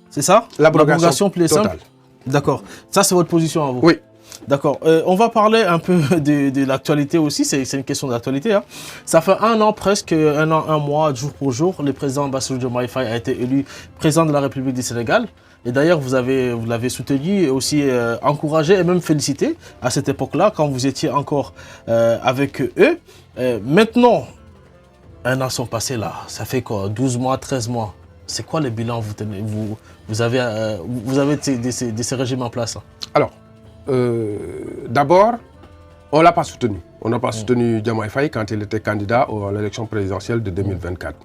C'est ça? L'abrogation pure et simple? D'accord. Ça, c'est votre position à vous? Oui. D'accord. On va parler un peu de l'actualité aussi. C'est une question d'actualité. Hein. Ça fait un an presque, un mois, jour pour jour, le président Bassirou Diomaye Faye a été élu président de la République du Sénégal. Et d'ailleurs, vous l'avez soutenu et aussi encouragé et même félicité à cette époque-là, quand vous étiez encore avec eux. Maintenant, un an sont passés là. Ça fait quoi? 12 mois, 13 mois. C'est quoi le bilan vous avez de ces régimes en place? Alors, d'abord, on ne l'a pas soutenu. On n'a pas soutenu Diomaye Faye quand il était candidat à l'élection présidentielle de 2024.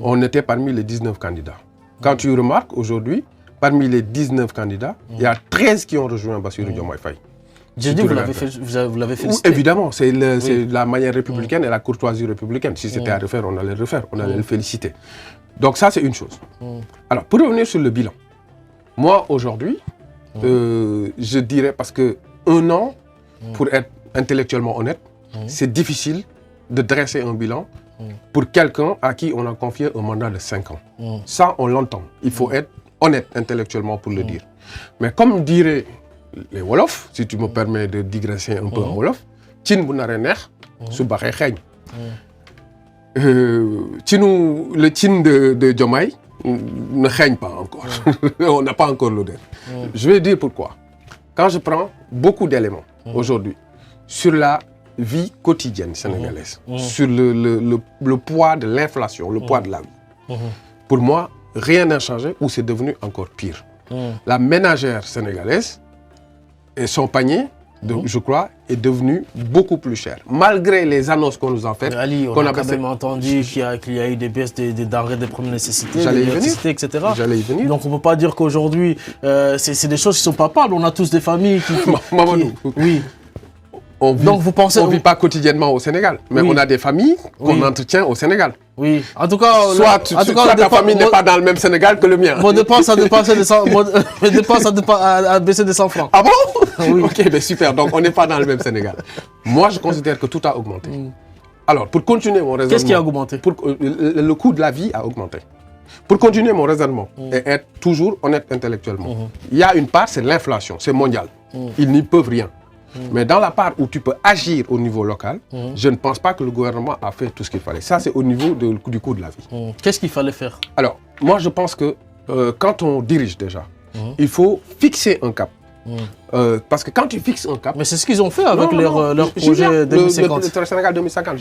On était parmi les 19 candidats. Quand tu remarques aujourd'hui, parmi les 19 candidats, il y a 13 qui ont rejoint Bassirou Diomaye Faye. J'ai dit, vous l'avez félicité. Évidemment, c'est la manière républicaine et la courtoisie républicaine. Si c'était à refaire, on allait le refaire, on allait le féliciter. Donc ça, c'est une chose. Alors, pour revenir sur le bilan, moi, aujourd'hui, je dirais, parce que un an, pour être intellectuellement honnête, c'est difficile de dresser un bilan pour quelqu'un à qui on a confié un mandat de 5 ans. Ça, on l'entend. Il faut être honnête intellectuellement pour le dire. Mais comme diraient les Wolofs, si tu me permets de digresser un peu en Wolof, cin bu naree neex su baxee xeeñ. Le cin de Diomaye ne xeeñ pas encore. On n'a pas encore l'odeur. Je vais dire pourquoi. Quand je prends beaucoup d'éléments aujourd'hui sur la vie quotidienne sénégalaise, sur le poids de l'inflation, le poids de la vie, pour moi, rien n'a changé ou c'est devenu encore pire. La ménagère sénégalaise, et son panier, je crois, est devenu beaucoup plus cher. Malgré les annonces qu'on nous a faites. Ali, on a quand même entendu qu'il y a eu des baisses des denrées de première nécessité, de l'électricité, etc. J'allais y venir. Donc on ne peut pas dire qu'aujourd'hui, c'est des choses qui ne sont pas palpables. On a tous des familles qui... Mamadou, oui. Donc vous pensez... On ne vit pas quotidiennement au Sénégal, mais on a des familles qu'on entretient au Sénégal. Oui, en tout cas... Soit ta famille n'est pas dans le même Sénégal que le mien. Mon dépense a baissé de 100 francs. Ah bon? Oui. Ok, ben super. Donc on n'est pas dans le même Sénégal. Moi, je considère que tout a augmenté. Alors, pour continuer mon raisonnement... Qu'est-ce qui a augmenté? Le coût de la vie a augmenté. Pour continuer mon raisonnement et être toujours honnête intellectuellement, il y a une part, c'est l'inflation, c'est mondial. Ils n'y peuvent rien. Mais dans la part où tu peux agir au niveau local, je ne pense pas que le gouvernement a fait tout ce qu'il fallait. Ça, c'est au niveau du coût de la vie. Qu'est-ce qu'il fallait faire? Alors, moi, je pense que quand on dirige déjà, il faut fixer un cap. Parce que quand tu fixes un cap... Mais c'est ce qu'ils ont fait avec leur projet 2050. Le Sénégal 2050,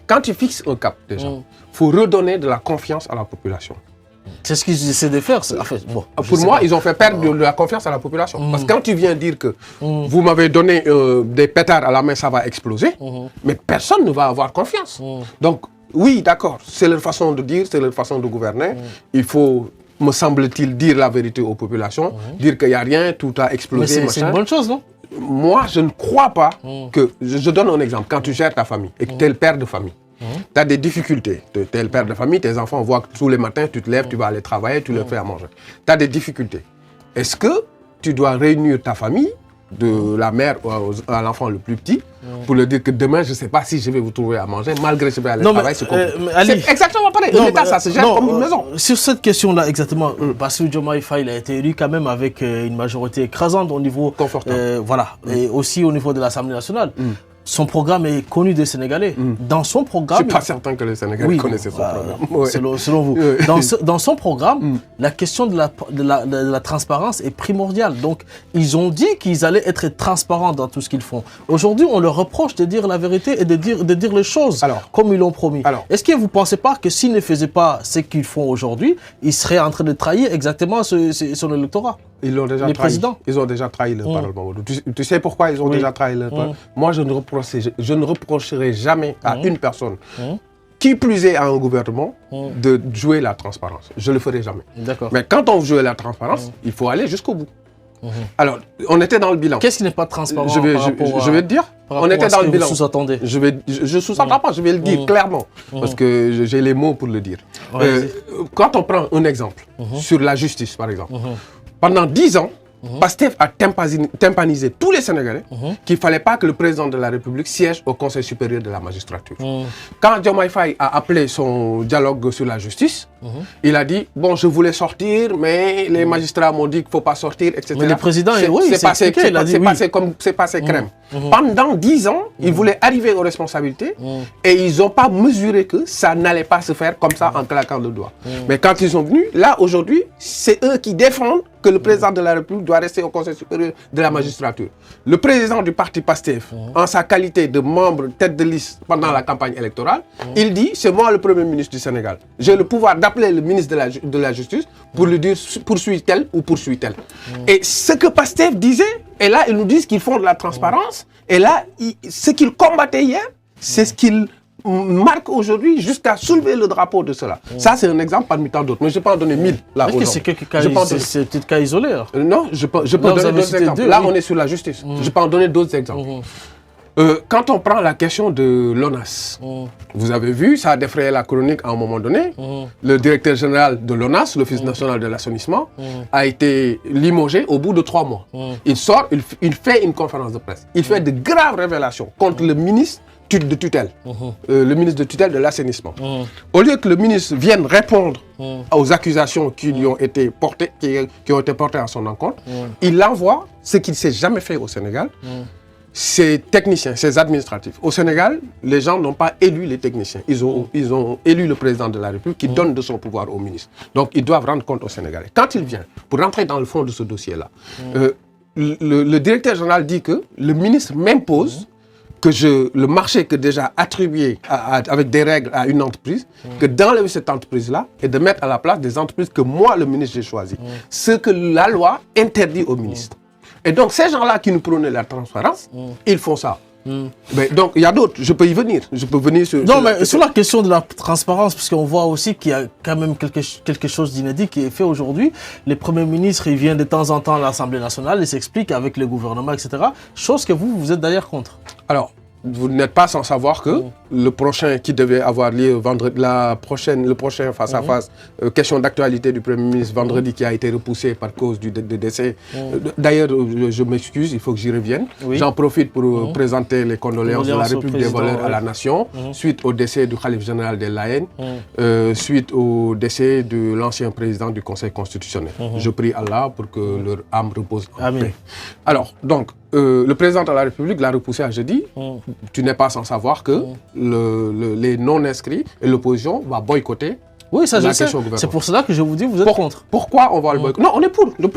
quand tu fixes un cap déjà, il faut redonner de la confiance à la population. C'est ce qu'ils essaient de faire. En fait, bon, pour moi, ils ont fait perdre de la confiance à la population. Parce que quand tu viens dire que vous m'avez donné des pétards à la main, ça va exploser, mais personne ne va avoir confiance. Donc, oui, d'accord, c'est leur façon de dire, c'est leur façon de gouverner. Il faut, me semble-t-il, dire la vérité aux populations, dire qu'il n'y a rien, tout a explosé. Mais c'est une bonne chose, non? Moi, je ne crois pas que... Je donne un exemple. Quand tu gères ta famille et que tu es le père de famille, tu as des difficultés. Tu es le père de famille, tes enfants voient que tous les matins, tu te lèves, tu vas aller travailler, tu leur fais à manger. Tu as des difficultés. Est-ce que tu dois réunir ta famille, de la mère à l'enfant le plus petit, pour leur dire que demain, je ne sais pas si je vais vous trouver à manger, malgré que je vais aller travailler, c'est exactement pareil. L'État, ça se gère comme une maison. Sur cette question-là, exactement, Bassirou Diomaye Faye, il a été élu quand même avec une majorité écrasante au niveau... Confortable. Voilà, et aussi au niveau de l'Assemblée nationale. Son programme est connu des Sénégalais. Dans son programme... Je ne suis pas certain que les Sénégalais connaissaient son programme. Selon vous. Dans son programme, la question de la transparence est primordiale. Donc, ils ont dit qu'ils allaient être transparents dans tout ce qu'ils font. Aujourd'hui, on leur reproche de dire la vérité et de dire les choses comme ils l'ont promis. Est-ce que vous ne pensez pas que s'ils ne faisaient pas ce qu'ils font aujourd'hui, ils seraient en train de trahir exactement son électorat? Ils l'ont déjà trahi. Ils ont déjà trahi leur parole. Tu sais pourquoi ils ont déjà trahi leur parole? Moi, je ne reprocherai jamais à une personne, qui plus est à un gouvernement, de jouer la transparence. Je ne le ferai jamais. Mais quand on joue la transparence, il faut aller jusqu'au bout. Alors, on était dans le bilan. Qu'est-ce qui n'est pas transparent? Je vais te dire. On était dans le bilan. Sous-attendez. Je sous-entends pas, je vais le dire clairement. Parce que j'ai les mots pour le dire. Quand on prend un exemple, sur la justice par exemple, pendant 10 ans, Pastef a tympanisé tous les Sénégalais qu'il ne fallait pas que le président de la République siège au Conseil supérieur de la magistrature. Quand Diomaye Faye a appelé son dialogue sur la justice, il a dit, bon, je voulais sortir, mais les magistrats m'ont dit qu'il ne faut pas sortir, etc. Mais le président, c'est passé crème. Pendant 10 ans, ils voulaient arriver aux responsabilités et ils n'ont pas mesuré que ça n'allait pas se faire comme ça en claquant le doigt. Mais quand ils sont venus, là, aujourd'hui, c'est eux qui défendent que le président de la République doit rester au Conseil supérieur de la magistrature. Le président du parti Pastef, en sa qualité de membre tête de liste pendant la campagne électorale, il dit, c'est moi le Premier ministre du Sénégal. J'ai le pouvoir d'appeler le ministre de la Justice pour lui dire poursuit tel ou poursuit tel. Et ce que Pastef disait, et là, ils nous disent qu'ils font de la transparence, et là, ce qu'ils combattaient hier, c'est ce qu'ils marquent aujourd'hui jusqu'à soulever le drapeau de cela. Ça, c'est un exemple parmi tant d'autres. Mais je peux en donner 1000 là. Est-ce que c'est quelques cas, c'est peut-être cas isolés? Non, je peux donner d'autres exemples. Là, on est sur la justice. Je peux en donner d'autres exemples. Quand on prend la question de l'ONAS, vous avez vu, ça a défrayé la chronique à un moment donné. Le directeur général de l'ONAS, l'Office national de l'assainissement, a été limogé au bout de 3 mois. Il sort, il fait une conférence de presse. Il fait de graves révélations contre le ministre de tutelle, le ministre de tutelle de l'assainissement. Au lieu que le ministre vienne répondre aux accusations qui lui ont été portées, qui ont été portées à son encontre, il envoie ce qu'il ne s'est jamais fait au Sénégal. Ces techniciens, ces administratifs. Au Sénégal, les gens n'ont pas élu les techniciens. Ils ont élu le président de la République qui donne de son pouvoir au ministre. Donc, ils doivent rendre compte aux Sénégalais. Quand il vient, pour rentrer dans le fond de ce dossier-là, le directeur général dit que le ministre m'impose que le marché que déjà attribué avec des règles à une entreprise, que d'enlever cette entreprise-là et de mettre à la place des entreprises que moi, le ministre, j'ai choisies. Ce que la loi interdit au ministre. Et donc, ces gens-là qui nous prônent la transparence, ils font ça. Mais donc, il y a d'autres, je peux y venir. Je peux venir sur... Non, mais sur la question de la transparence, parce qu'on voit aussi qu'il y a quand même quelque chose d'inédit qui est fait aujourd'hui. Les premiers ministres, ils viennent de temps en temps à l'Assemblée nationale, ils s'expliquent avec le gouvernement, etc. Chose que vous êtes d'ailleurs contre. Alors, vous n'êtes pas sans savoir que le prochain qui devait avoir lieu vendredi, le prochain face-à-face, question d'actualité du Premier ministre vendredi qui a été repoussé par cause du décès. D'ailleurs, je m'excuse, il faut que j'y revienne. J'en profite pour présenter les condoléances de la République des voleurs à la nation, suite au décès du khalife général des Layènes, suite au décès de l'ancien président du Conseil constitutionnel. Je prie Allah pour que leur âme repose en paix. Alors, donc, le président de la République l'a repoussé à jeudi. Tu n'es pas sans savoir que les non-inscrits et l'opposition va boycotter Oui, ça je la sais. question gouvernementale. C'est pour cela que je vous dis, vous êtes contre. Pourquoi on va le boycotter? Non, on est pour. Le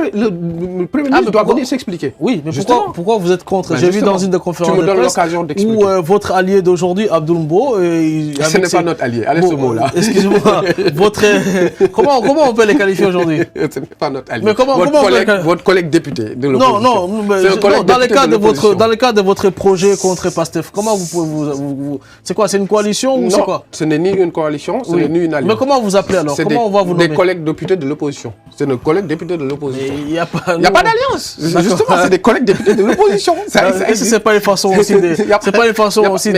Premier ministre doit venir s'expliquer. Oui, mais Justement. pourquoi vous êtes contre? Ben, J'ai vu justement. dans une des conférences Tu me de donnes presse l'occasion d'expliquer. où votre allié d'aujourd'hui, Abdoul Mbo, Ce n'est pas notre allié. Allez, ce mot-là. Excusez-moi, comment on peut les qualifier aujourd'hui? Ce n'est pas notre allié. Mais comment votre collègue député de l'opposition. Non, dans le cadre de votre projet contre PASTEF, comment vous pouvez c'est quoi? C'est une coalition ou c'est quoi? Non, ce n'est ni une coalition, ce n'est ni une alliance. Mais comment vous appelez alors? Comment on va vous nommer? Des collègues députés de l'opposition. C'est nos collègues députés de l'opposition. Il n'y a pas d'alliance. Justement, c'est des collègues députés de l'opposition. Est-ce que c'est pas une façon aussi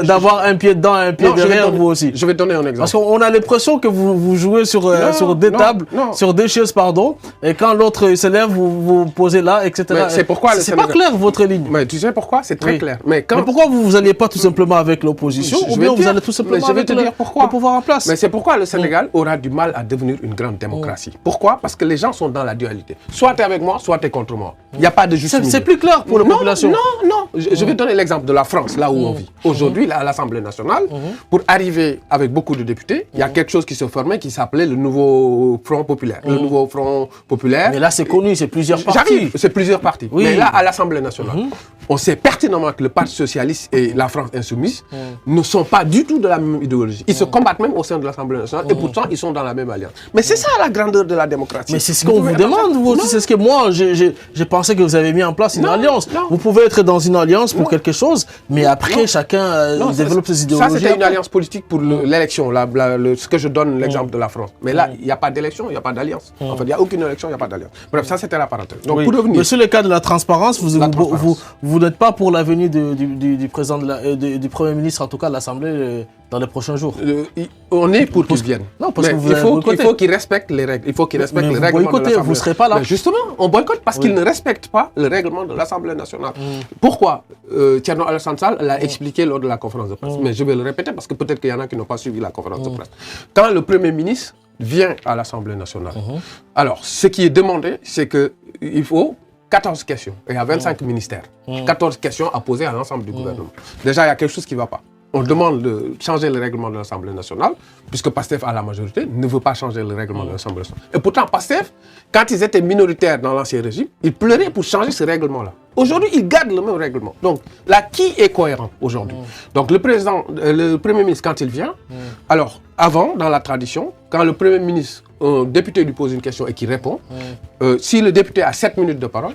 d'avoir un pied dedans et un pied derrière vous aussi? Je vais donner un exemple. Parce qu'on a l'impression que vous jouez sur des tables, sur des chaises, pardon, et quand l'autre s'élève, vous posez là, etc. C'est pourquoi c'est pas clair votre ligne. Mais tu sais pourquoi? C'est très clair. Mais pourquoi vous n'alliez pas tout simplement avec l'opposition ou bien vous allez tout simplement avec le pouvoir en place? Mais c'est pourquoi le Sénégal aura du mal à devenir une grande démocratie. Pourquoi? Parce que les gens sont dans la dualité. Soit tu es avec moi, soit tu es contre moi. Il n'y a pas de juste milieu. C'est plus clair pour la population. Non. Je vais donner l'exemple de la France, là où on vit. Aujourd'hui, à l'Assemblée nationale, pour arriver avec beaucoup de députés, il y a quelque chose qui se formait qui s'appelait le nouveau Front populaire. Le nouveau Front populaire. Mais là, c'est connu, c'est plusieurs partis. J'arrive, c'est plusieurs partis. Oui. Mais là, à l'Assemblée nationale, on sait pertinemment que le Parti socialiste et la France insoumise ne sont pas du tout de la même idéologie. Ils se combattent même au sein de l'Assemblée nationale et pourtant, ils sont dans la même alliance. Mais c'est ça la grandeur de la démocratie. Mais c'est ce qu'on vous demande, vous aussi. C'est ce que moi, j'ai pensé que vous avez mis en place une alliance. Non. Vous pouvez être dans une alliance pour quelque chose, mais après, chacun développe ses idéologies. Ça, c'était une alliance politique pour l'élection, ce que je donne l'exemple de la France. Mais là, il n'y a pas d'élection, il n'y a pas d'alliance. En fait, il n'y a aucune élection, il n'y a pas d'alliance. Bref, ça, c'était la parenthèse. Donc, pour revenir. Mais sur le cas de la transparence, vous n'êtes pas pour la venue du président du Premier ministre, en tout cas de l'Assemblée, dans les prochains jours. On est pour qu'ils viennent. Non, parce que il faut qu'ils respectent les règles. Il faut qu'ils respectent les règlements de l'Assemblée. Vous ne serez pas là. Mais justement, on boycotte parce qu'ils ne respectent pas le règlement de l'Assemblée nationale. Pourquoi? Thierno Alassane Sall l'a expliqué lors de la conférence de presse. Mais je vais le répéter parce que peut-être qu'il y en a qui n'ont pas suivi la conférence de presse. Quand le Premier ministre vient à l'Assemblée nationale, alors ce qui est demandé, c'est qu'il faut 14 questions. Et il y a 25 ministères. 14 questions à poser à l'ensemble du gouvernement. Déjà, il y a quelque chose qui ne va pas. On demande de changer le règlement de l'Assemblée nationale, puisque PASTEF a la majorité, ne veut pas changer le règlement de l'Assemblée nationale. Et pourtant, PASTEF, quand ils étaient minoritaires dans l'ancien régime, ils pleuraient pour changer ce règlement-là. Aujourd'hui, ils gardent le même règlement. Donc, là, qui est cohérent aujourd'hui? Donc, le Premier ministre, quand il vient, alors, avant, dans la tradition, quand le Premier ministre, un député lui pose une question et qu'il répond, si le député a 7 minutes de parole,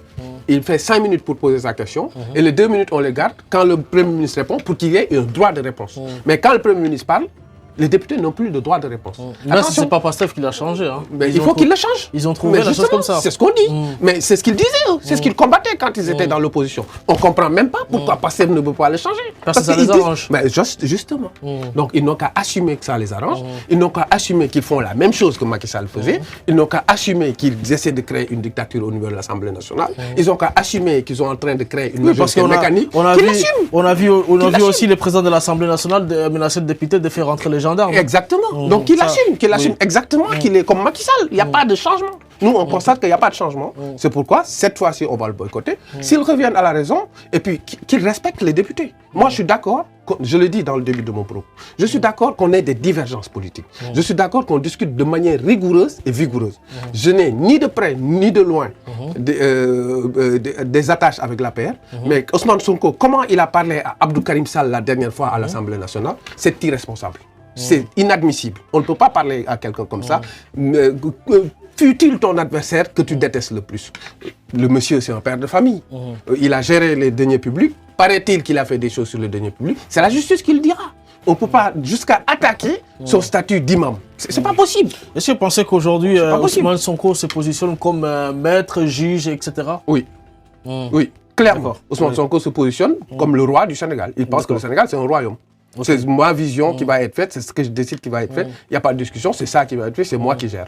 il fait 5 minutes pour poser sa question, et les 2 minutes, on les garde quand le Premier ministre répond pour qu'il y ait un droit de réponse. Mais quand le Premier ministre parle, les députés n'ont plus de droit de réponse. Là, ce n'est pas PASTEF qui l'a changé. Hein. Mais il faut qu'ils le changent. Ils ont trouvé la chose comme ça. C'est ce qu'on dit. Mais c'est ce qu'ils disaient. C'est ce qu'ils combattaient quand ils étaient dans l'opposition. On ne comprend même pas pourquoi PASTEF ne veut pas le changer. Parce que ça les arrange. Mais justement. Donc, ils n'ont qu'à assumer que ça les arrange. Ils n'ont qu'à assumer qu'ils font la même chose que Macky Sall faisait. Ils n'ont qu'à assumer qu'ils essaient de créer une dictature au niveau de l'Assemblée nationale. Ils n'ont qu'à assumer qu'ils sont en train de créer une majorité mécanique. On a vu aussi le président de l'Assemblée nationale menacer le député de faire rentrer les gendarmes. Exactement. Donc qu'il assume exactement qu'il est comme Macky Sall. Il n'y a pas de changement. Nous, on constate qu'il n'y a pas de changement. C'est pourquoi, cette fois-ci, on va le boycotter. S'ils reviennent à la raison, et puis qu'ils respectent les députés. Moi, je suis d'accord, je le dis dans le début de mon propos, je suis d'accord qu'on ait des divergences politiques. Je suis d'accord qu'on discute de manière rigoureuse et vigoureuse. Je n'ai ni de près, ni de loin des attaches avec l'APR. Mais Ousmane Sonko, comment il a parlé à Abdou Karim Sall la dernière fois à l'Assemblée nationale, c'est irresponsable. C'est inadmissible. On ne peut pas parler à quelqu'un comme ça. Fut-il ton adversaire que tu détestes le plus? Le monsieur, c'est un père de famille. Il a géré les deniers publics. Paraît-il qu'il a fait des choses sur les deniers publics. C'est la justice qui le dira. On ne peut pas jusqu'à attaquer son statut d'imam. C'est pas possible. Est-ce que vous pensez qu'aujourd'hui, Ousmane Sonko se positionne comme maître, juge, etc. Oui. Oui, clairement. Ousmane Sonko se positionne comme le roi du Sénégal. Il pense que le Sénégal, c'est un royaume. C'est ma vision qui va être faite, c'est ce que je décide qui va être fait. Il n'y a pas de discussion, c'est ça qui va être fait, c'est moi qui gère.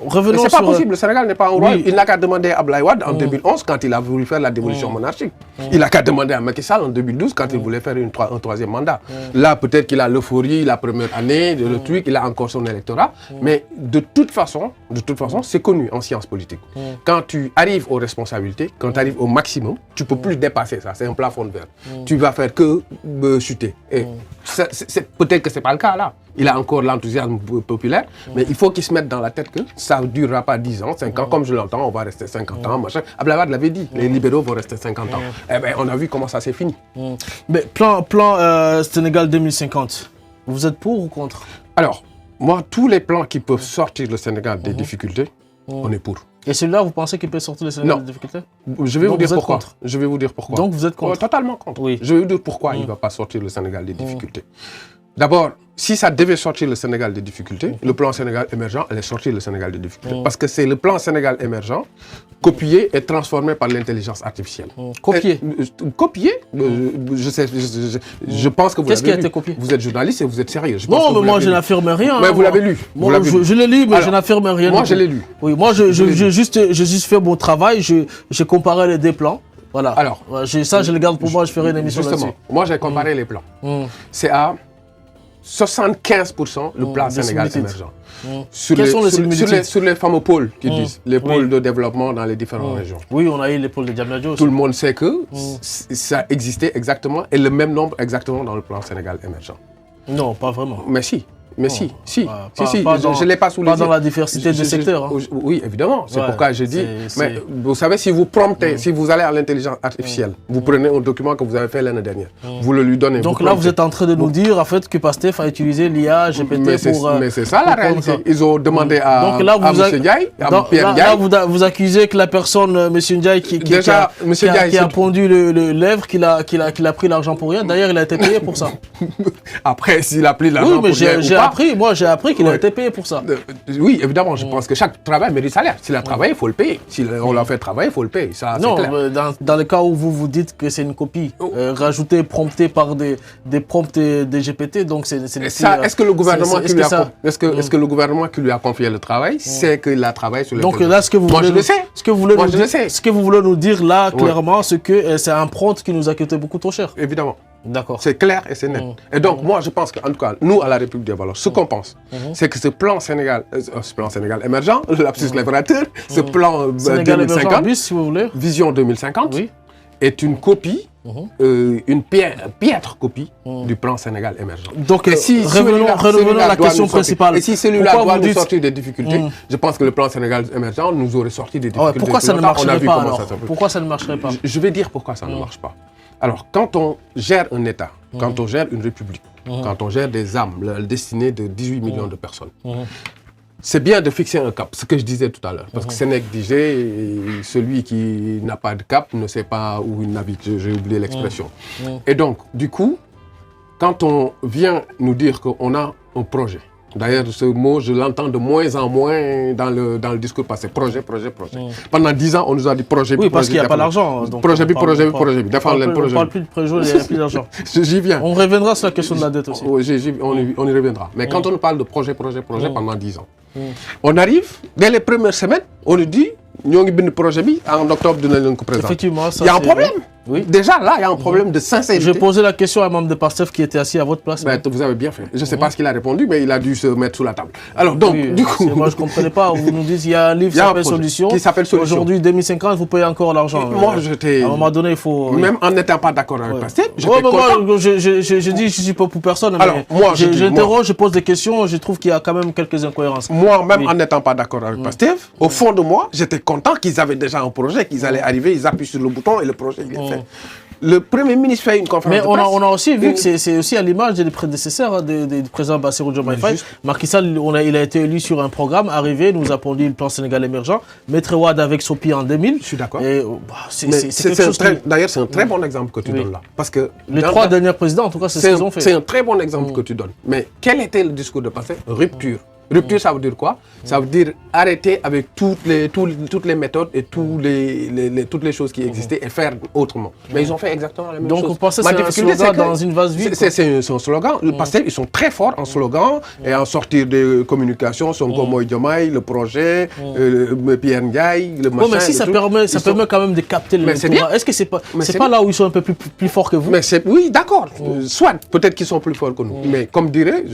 Revenons mais c'est pas possible, le Sénégal n'est pas un roi. Il n'a qu'à demander à Abdoulaye Wade en 2011 quand il a voulu faire la dévolution monarchique. Il n'a qu'à demander à Macky Sall en 2012 quand il voulait faire un troisième mandat. Là, peut-être qu'il a l'euphorie, la première année, le truc, il a encore son électorat. Mais de toute façon, c'est connu en sciences politiques. Quand tu arrives aux responsabilités, quand tu arrives au maximum, tu ne peux plus dépasser ça. C'est un plafond de verre. Tu vas faire que chuter. Et Peut-être que ce n'est pas le cas là. Il a encore l'enthousiasme populaire, mais il faut qu'il se mette dans la tête que ça ne durera pas 10 ans, 5 ans, comme je l'entends, on va rester 50 ans, machin. Abdelwahad l'avait dit, les libéraux vont rester 50 ans. Eh bien, on a vu comment ça s'est fini. Mais plan Sénégal 2050, vous êtes pour ou contre? Alors, moi, tous les plans qui peuvent sortir le Sénégal des difficultés, on est pour. Et celui-là, vous pensez qu'il peut sortir le Sénégal des difficultés? Je vais vous dire pourquoi. Je vais vous dire pourquoi. Donc vous êtes contre? Totalement contre. Oui. Je vais vous dire pourquoi il ne va pas sortir le Sénégal des difficultés. D'abord, si ça devait sortir le Sénégal des difficultés, le plan Sénégal émergent allait sortir le Sénégal des difficultés. Parce que c'est le plan Sénégal émergent copié et transformé par l'intelligence artificielle. Copié? Copié je pense que vous l'avez lu. Qu'est-ce qui a été copié? Vous êtes journaliste et vous êtes sérieux. Non, mais moi je n'affirme rien. Mais vous l'avez lu. Je l'ai lu, mais je n'affirme rien. Moi je l'ai lu. Oui, moi j'ai juste fait mon travail, j'ai comparé les deux plans. Voilà. Alors, ça je le garde pour moi, je ferai une émission là-dessus. Justement, moi j'ai comparé les plans. C'est à 75% le plan Sénégal émergent. Quels sont les similitudes? Sur les fameux pôles qui disent, les pôles de développement dans les différentes régions. Oui, on a eu les pôles de Diamniadio aussi. Tout le monde sait que ça existait exactement et le même nombre exactement dans le plan Sénégal émergent. Non, pas vraiment. Mais si. Mais si, je ne l'ai pas sous les yeux. Pas dans la diversité des secteurs. Oui, évidemment. C'est pourquoi je dis. Mais vous savez, si vous promptez, si vous allez à l'intelligence artificielle, vous prenez un document que vous avez fait l'année dernière, vous le lui donnez. Donc là, vous êtes en train de nous dire en fait que Pastef a utilisé l'IA, GPT pour. Mais c'est ça la réalité. Ils ont demandé à M. Ndiaye, à Pierre Ndiaye. Là, vous accusez que la personne, M. Ndiaye, qui a pondu le lèvre, qu'il a pris l'argent pour rien. D'ailleurs, il a été payé pour ça. Après, s'il a pris l'argent pour rien. Moi, j'ai appris qu'il a été payé pour ça. Oui, évidemment, je pense que chaque travail mérite salaire. S'il a travaillé, il faut le payer. Si on l'a fait travailler, il faut le payer. Ça, non, dans le cas où vous dites que c'est une copie rajoutée, promptée par des prompts des GPT, donc c'est... Est-ce que le gouvernement est-ce que le gouvernement qui lui a confié le travail sait qu'il a travaillé sur le Donc là, ce que vous voulez nous dire là, clairement, c'est que c'est un prompt qui nous a coûté beaucoup trop cher. Évidemment. D'accord. C'est clair et c'est net. Et donc, moi, je pense qu'en tout cas, nous, à la République des Valeurs, ce qu'on pense, c'est que ce plan Sénégal émergent, le lapsus libérateur, ce plan Sénégal 2050, émergent bis, si vous voulez. Vision 2050, est une copie, une piètre copie du plan Sénégal émergent. Donc, revenons à la question principale. Et si celui-là doit nous sortir des difficultés, je pense que le plan Sénégal émergent nous aurait sorti des difficultés. Pourquoi ça ne marcherait pas alors? Pourquoi ça ne marcherait pas? Je vais dire pourquoi ça ne marche pas. Alors, quand on gère un État, quand on gère une république, quand on gère des âmes, la destinée de 18 millions de personnes, c'est bien de fixer un cap, ce que je disais tout à l'heure. Parce que Sénèque disait, celui qui n'a pas de cap ne sait pas où il navigue. J'ai oublié l'expression. Et donc, du coup, quand on vient nous dire qu'on a un projet, d'ailleurs, ce mot, je l'entends de moins en moins dans le discours passé. Projet. Pendant 10 ans, on nous a dit projet. Oui, parce qu'il n'y a pas d'argent. Projet. On ne parle plus de projet, il n'y a plus d'argent. J'y viens. On reviendra sur la question de la dette aussi. Oui, on y reviendra. Mais quand on nous parle de projet pendant 10 ans, on arrive, dès les premières semaines, on nous dit, nous avons un projet en octobre de l'année présente. Effectivement, il y a un problème. Oui. Déjà là, il y a un problème de sincérité. J'ai posé la question à un membre de Pastef qui était assis à votre place. Vous avez bien fait. Je ne sais pas ce qu'il a répondu, mais il a dû se mettre sous la table. Alors donc, du coup... Moi, je ne comprenais pas. Vous nous dites, il y a un livre qui s'appelle Solution. Aujourd'hui, 2050, vous payez encore l'argent. Moi, j'étais... À un moment donné, il faut... Même en n'étant pas d'accord avec Pastef, j'étais content. Moi, je dis, je ne suis pas pour personne. Alors, moi, j'interroge, je pose des questions, je trouve qu'il y a quand même quelques incohérences. Moi, même en n'étant pas d'accord avec Pastef, au fond de moi, j'étais content qu'ils avaient déjà un projet, qu'ils allaient arriver, ils appuient sur le bouton et le projet, il est fait. Le Premier ministre fait une conférence de presse. Mais on a aussi vu que c'est aussi à l'image des prédécesseurs du président Bassirou Diomaye Faye. Macky Sall, il a été élu sur un programme, arrivé, nous a pondu le plan Sénégal émergent. Maître Wade avec Sopi en 2000. Je suis d'accord. D'ailleurs, c'est un très bon exemple que tu donnes là. Parce que les 3 derniers présidents, en tout cas, c'est ce qu'ils ont fait. C'est un très bon exemple que tu donnes. Mais quel était le discours de Pastef? Rupture. Rupture, ça veut dire quoi? Ça veut dire arrêter avec toutes les méthodes et toutes les choses qui existaient et faire autrement. Mais ils ont fait exactement la même chose. Donc vous pensez que c'est un slogan dans une vase vide? C'est un slogan. Le Pastef, ils sont très forts en slogan et en sortir de communication, Sonko Moïse Diomaye, le projet, Pierre Ndiaye, le machin. Mais si ça permet quand même de capter le pouvoir. Est-ce que c'est pas là où ils sont un peu plus forts que vous? Oui, d'accord. Soit, peut-être qu'ils sont plus forts que nous. Mais comme dirait,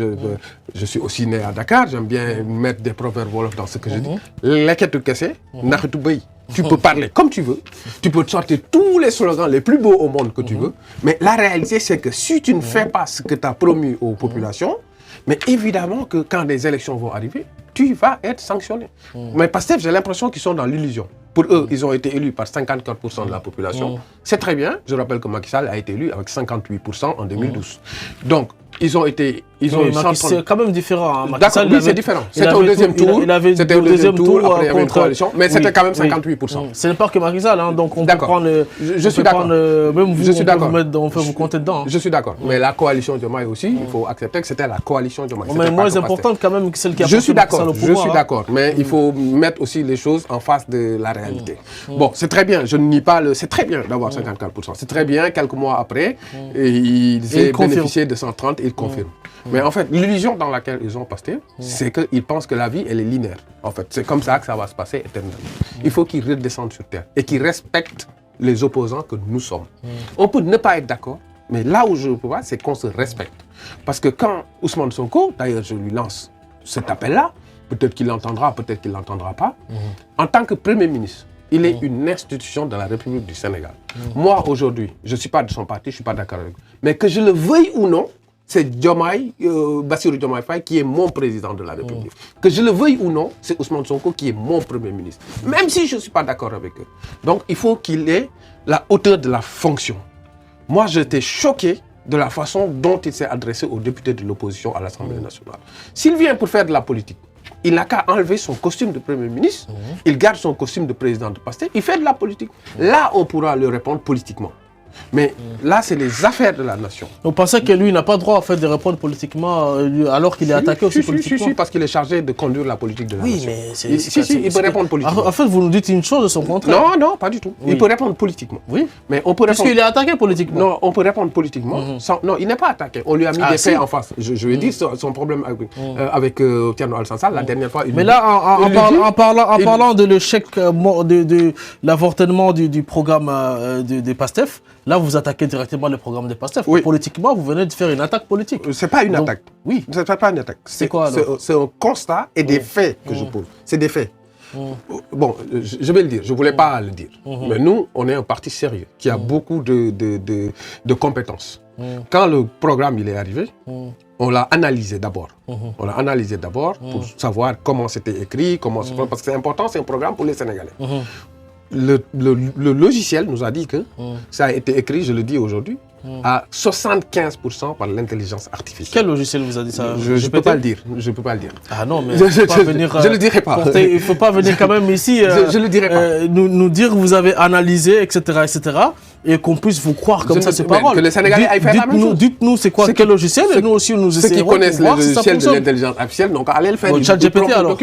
je suis aussi né à Dakar, j'aime bien mettre des proverbes wolof dans ce que je dis. Leketu kese, naketu bay. Tu peux parler comme tu veux, tu peux te sortir tous les slogans les plus beaux au monde que tu veux, mais la réalité c'est que si tu ne fais pas ce que tu as promis aux populations, mais évidemment que quand les élections vont arriver, tu vas être sanctionné. Mais Pastef, j'ai l'impression qu'ils sont dans l'illusion. Pour eux, ils ont été élus par 54% de la population. C'est très bien, je rappelle que Macky Sall a été élu avec 58% en 2012. Donc, ils ont été... C'est quand même différent. Hein. D'accord, oui, c'est différent. C'était au deuxième tour. C'était au deuxième tour, après il y avait une coalition, mais c'était quand même 58%. Ce n'est pas que Macky Sall, hein, donc on peut prendre... Je suis d'accord. Même vous, on peut vous compter dedans. Je suis d'accord. Mais la coalition Diomaye aussi, il faut accepter que c'était la coalition Diomaye. Mais moins importante quand même que celle qui a porté Macky Sall au pouvoir. Je suis d'accord, mais il faut mettre aussi les choses en face de la réalité. Bon, c'est très bien, je ne nie pas c'est très bien d'avoir 54%. C'est très bien, quelques mois après, ils ont bénéficié de 130 et ils confirment. Mais en fait, l'illusion dans laquelle ils ont passé, c'est qu'ils pensent que la vie, elle est linéaire. En fait, c'est comme ça que ça va se passer éternellement. Il faut qu'ils redescendent sur terre et qu'ils respectent les opposants que nous sommes. On peut ne pas être d'accord, mais là où je peux pas, c'est qu'on se respecte. Parce que quand Ousmane Sonko, d'ailleurs je lui lance cet appel-là, peut-être qu'il l'entendra, peut-être qu'il ne l'entendra pas, en tant que Premier ministre, il est une institution de la République du Sénégal. Moi, aujourd'hui, je ne suis pas de son parti, je ne suis pas d'accord avec lui. Mais que je le veuille ou non, c'est Bassirou Diomaye Faye qui est mon président de la République. Que je le veuille ou non, c'est Ousmane Sonko qui est mon Premier ministre. Même si je ne suis pas d'accord avec eux. Donc, il faut qu'il ait la hauteur de la fonction. Moi, j'étais choqué de la façon dont il s'est adressé aux députés de l'opposition à l'Assemblée nationale. S'il vient pour faire de la politique, il n'a qu'à enlever son costume de Premier ministre, il garde son costume de président de Pastef, il fait de la politique. Là, on pourra lui répondre politiquement. Mais là, c'est les affaires de la nation. Vous pensez que lui n'a pas le droit en fait, de répondre politiquement alors qu'il est attaqué aussi politiquement? Si, parce qu'il est chargé de conduire la politique de la nation. Oui, mais c'est... il peut répondre politiquement. En fait, vous nous dites une chose de son contraire. Non, pas du tout. Oui. Il peut répondre politiquement. Oui. Mais on peut répondre... Puisqu'il est attaqué politiquement. Non, on peut répondre politiquement. Non, il n'est pas attaqué. On lui a mis des faits en face. Je lui ai dit son problème avec Thierno Alassane Sall la dernière fois. Mais là, en parlant de l'échec de l'avortement du programme de PASTEF, là, vous attaquez directement le programme de PASTEF. Oui. Politiquement, vous venez de faire une attaque politique. C'est pas une attaque. Oui. C'est pas une attaque. C'est quoi alors? C'est un constat et des faits que je pose. C'est des faits. Bon, je vais le dire. Je voulais pas le dire. Mais nous, on est un parti sérieux qui a beaucoup de compétences. Quand le programme il est arrivé, on l'a analysé d'abord. On l'a analysé d'abord pour savoir comment c'était écrit, parce que c'est important, c'est un programme pour les Sénégalais. Le logiciel nous a dit que ça a été écrit, je le dis aujourd'hui, à 75% par l'intelligence artificielle. Quel logiciel vous a dit ça? Je ne peux pas le dire. Je peux pas le dire. Ah non, mais je ne le dirai pas. Il ne faut pas venir quand même ici je le dirai pas. Nous dire que vous avez analysé, etc., et qu'on puisse vous croire comme ça, ces paroles. Que les Sénégalais aillent faire la même chose. Dites-nous c'est quoi, quel logiciel, et nous aussi nous essayons de voir. Ceux qui connaissent le logiciel de l'intelligence artificielle, donc allez le faire. ChatGPT alors.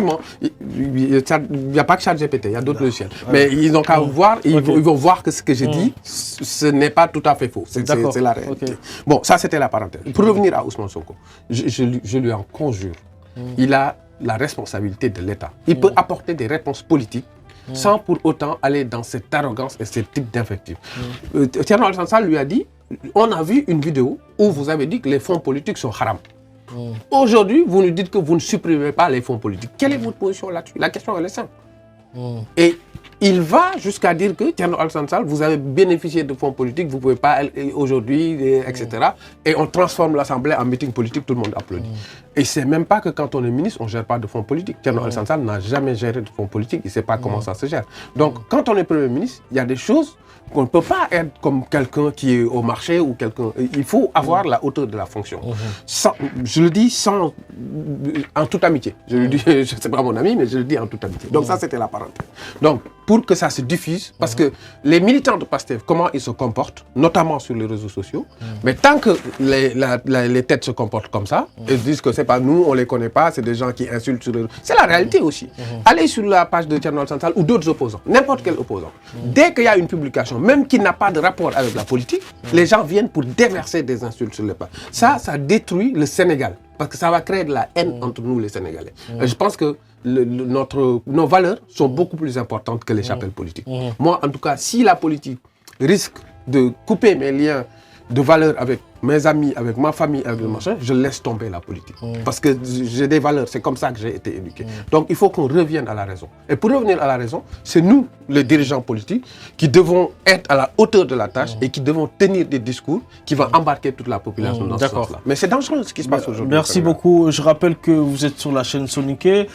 Il n'y a pas que ChatGPT, il y a d'autres logiciels. Mais ils n'ont qu'à voir, ils vont voir que ce que j'ai dit, ce n'est pas tout à fait faux. C'est la réalité. Bon, ça c'était la parenthèse. Pour revenir à Ousmane Sonko, je lui en conjure. Il a la responsabilité de l'État. Il peut apporter des réponses politiques sans pour autant aller dans cette arrogance et ce type d'invective. Thierno Alassane Sall lui a dit, on a vu une vidéo où vous avez dit que les fonds politiques sont haram. Aujourd'hui, vous nous dites que vous ne supprimez pas les fonds politiques. Quelle est votre position là-dessus? La question elle est simple. Et il va jusqu'à dire que Thierno Alassane Sall, vous avez bénéficié de fonds politiques, vous ne pouvez pas aujourd'hui, etc. Et on transforme l'Assemblée en meeting politique, tout le monde applaudit. Et c'est même pas que quand on est ministre, on ne gère pas de fonds politiques. Thierno Alassane Sall n'a jamais géré de fonds politiques, il ne sait pas comment ça se gère. Donc quand on est Premier ministre, il y a des choses qu'on ne peut pas être comme quelqu'un qui est au marché ou quelqu'un... Il faut avoir la hauteur de la fonction. Je le dis en toute amitié. Je le dis, je ne sais pas mon ami, mais je le dis en toute amitié. Donc ça, c'était la parenthèse. Donc, pour que ça se diffuse, parce que les militants de PASTEF, comment ils se comportent, notamment sur les réseaux sociaux, mais tant que les têtes se comportent comme ça, et disent que c'est pas nous, on les connaît pas, c'est des gens qui insultent sur les réseaux. C'est la réalité aussi. Allez sur la page de Thierno Alassane Sall ou d'autres opposants, n'importe quel opposant. Dès qu'il y a une publication, même qui n'a pas de rapport avec la politique, les gens viennent pour déverser des insultes sur les pages. Ça détruit le Sénégal. Parce que ça va créer de la haine entre nous, les Sénégalais. Et je pense que nos valeurs sont beaucoup plus importantes que les chapelles politiques. Moi, en tout cas, si la politique risque de couper mes liens de valeurs avec mes amis, avec ma famille, avec le machin, je laisse tomber la politique. Parce que j'ai des valeurs, c'est comme ça que j'ai été éduqué. Donc il faut qu'on revienne à la raison. Et pour revenir à la raison, c'est nous, les dirigeants politiques, qui devons être à la hauteur de la tâche et qui devons tenir des discours qui vont embarquer toute la population dans ce sens-là. Mais c'est dangereux ce qui se passe aujourd'hui. Merci beaucoup. Je rappelle que vous êtes sur la chaîne Soniké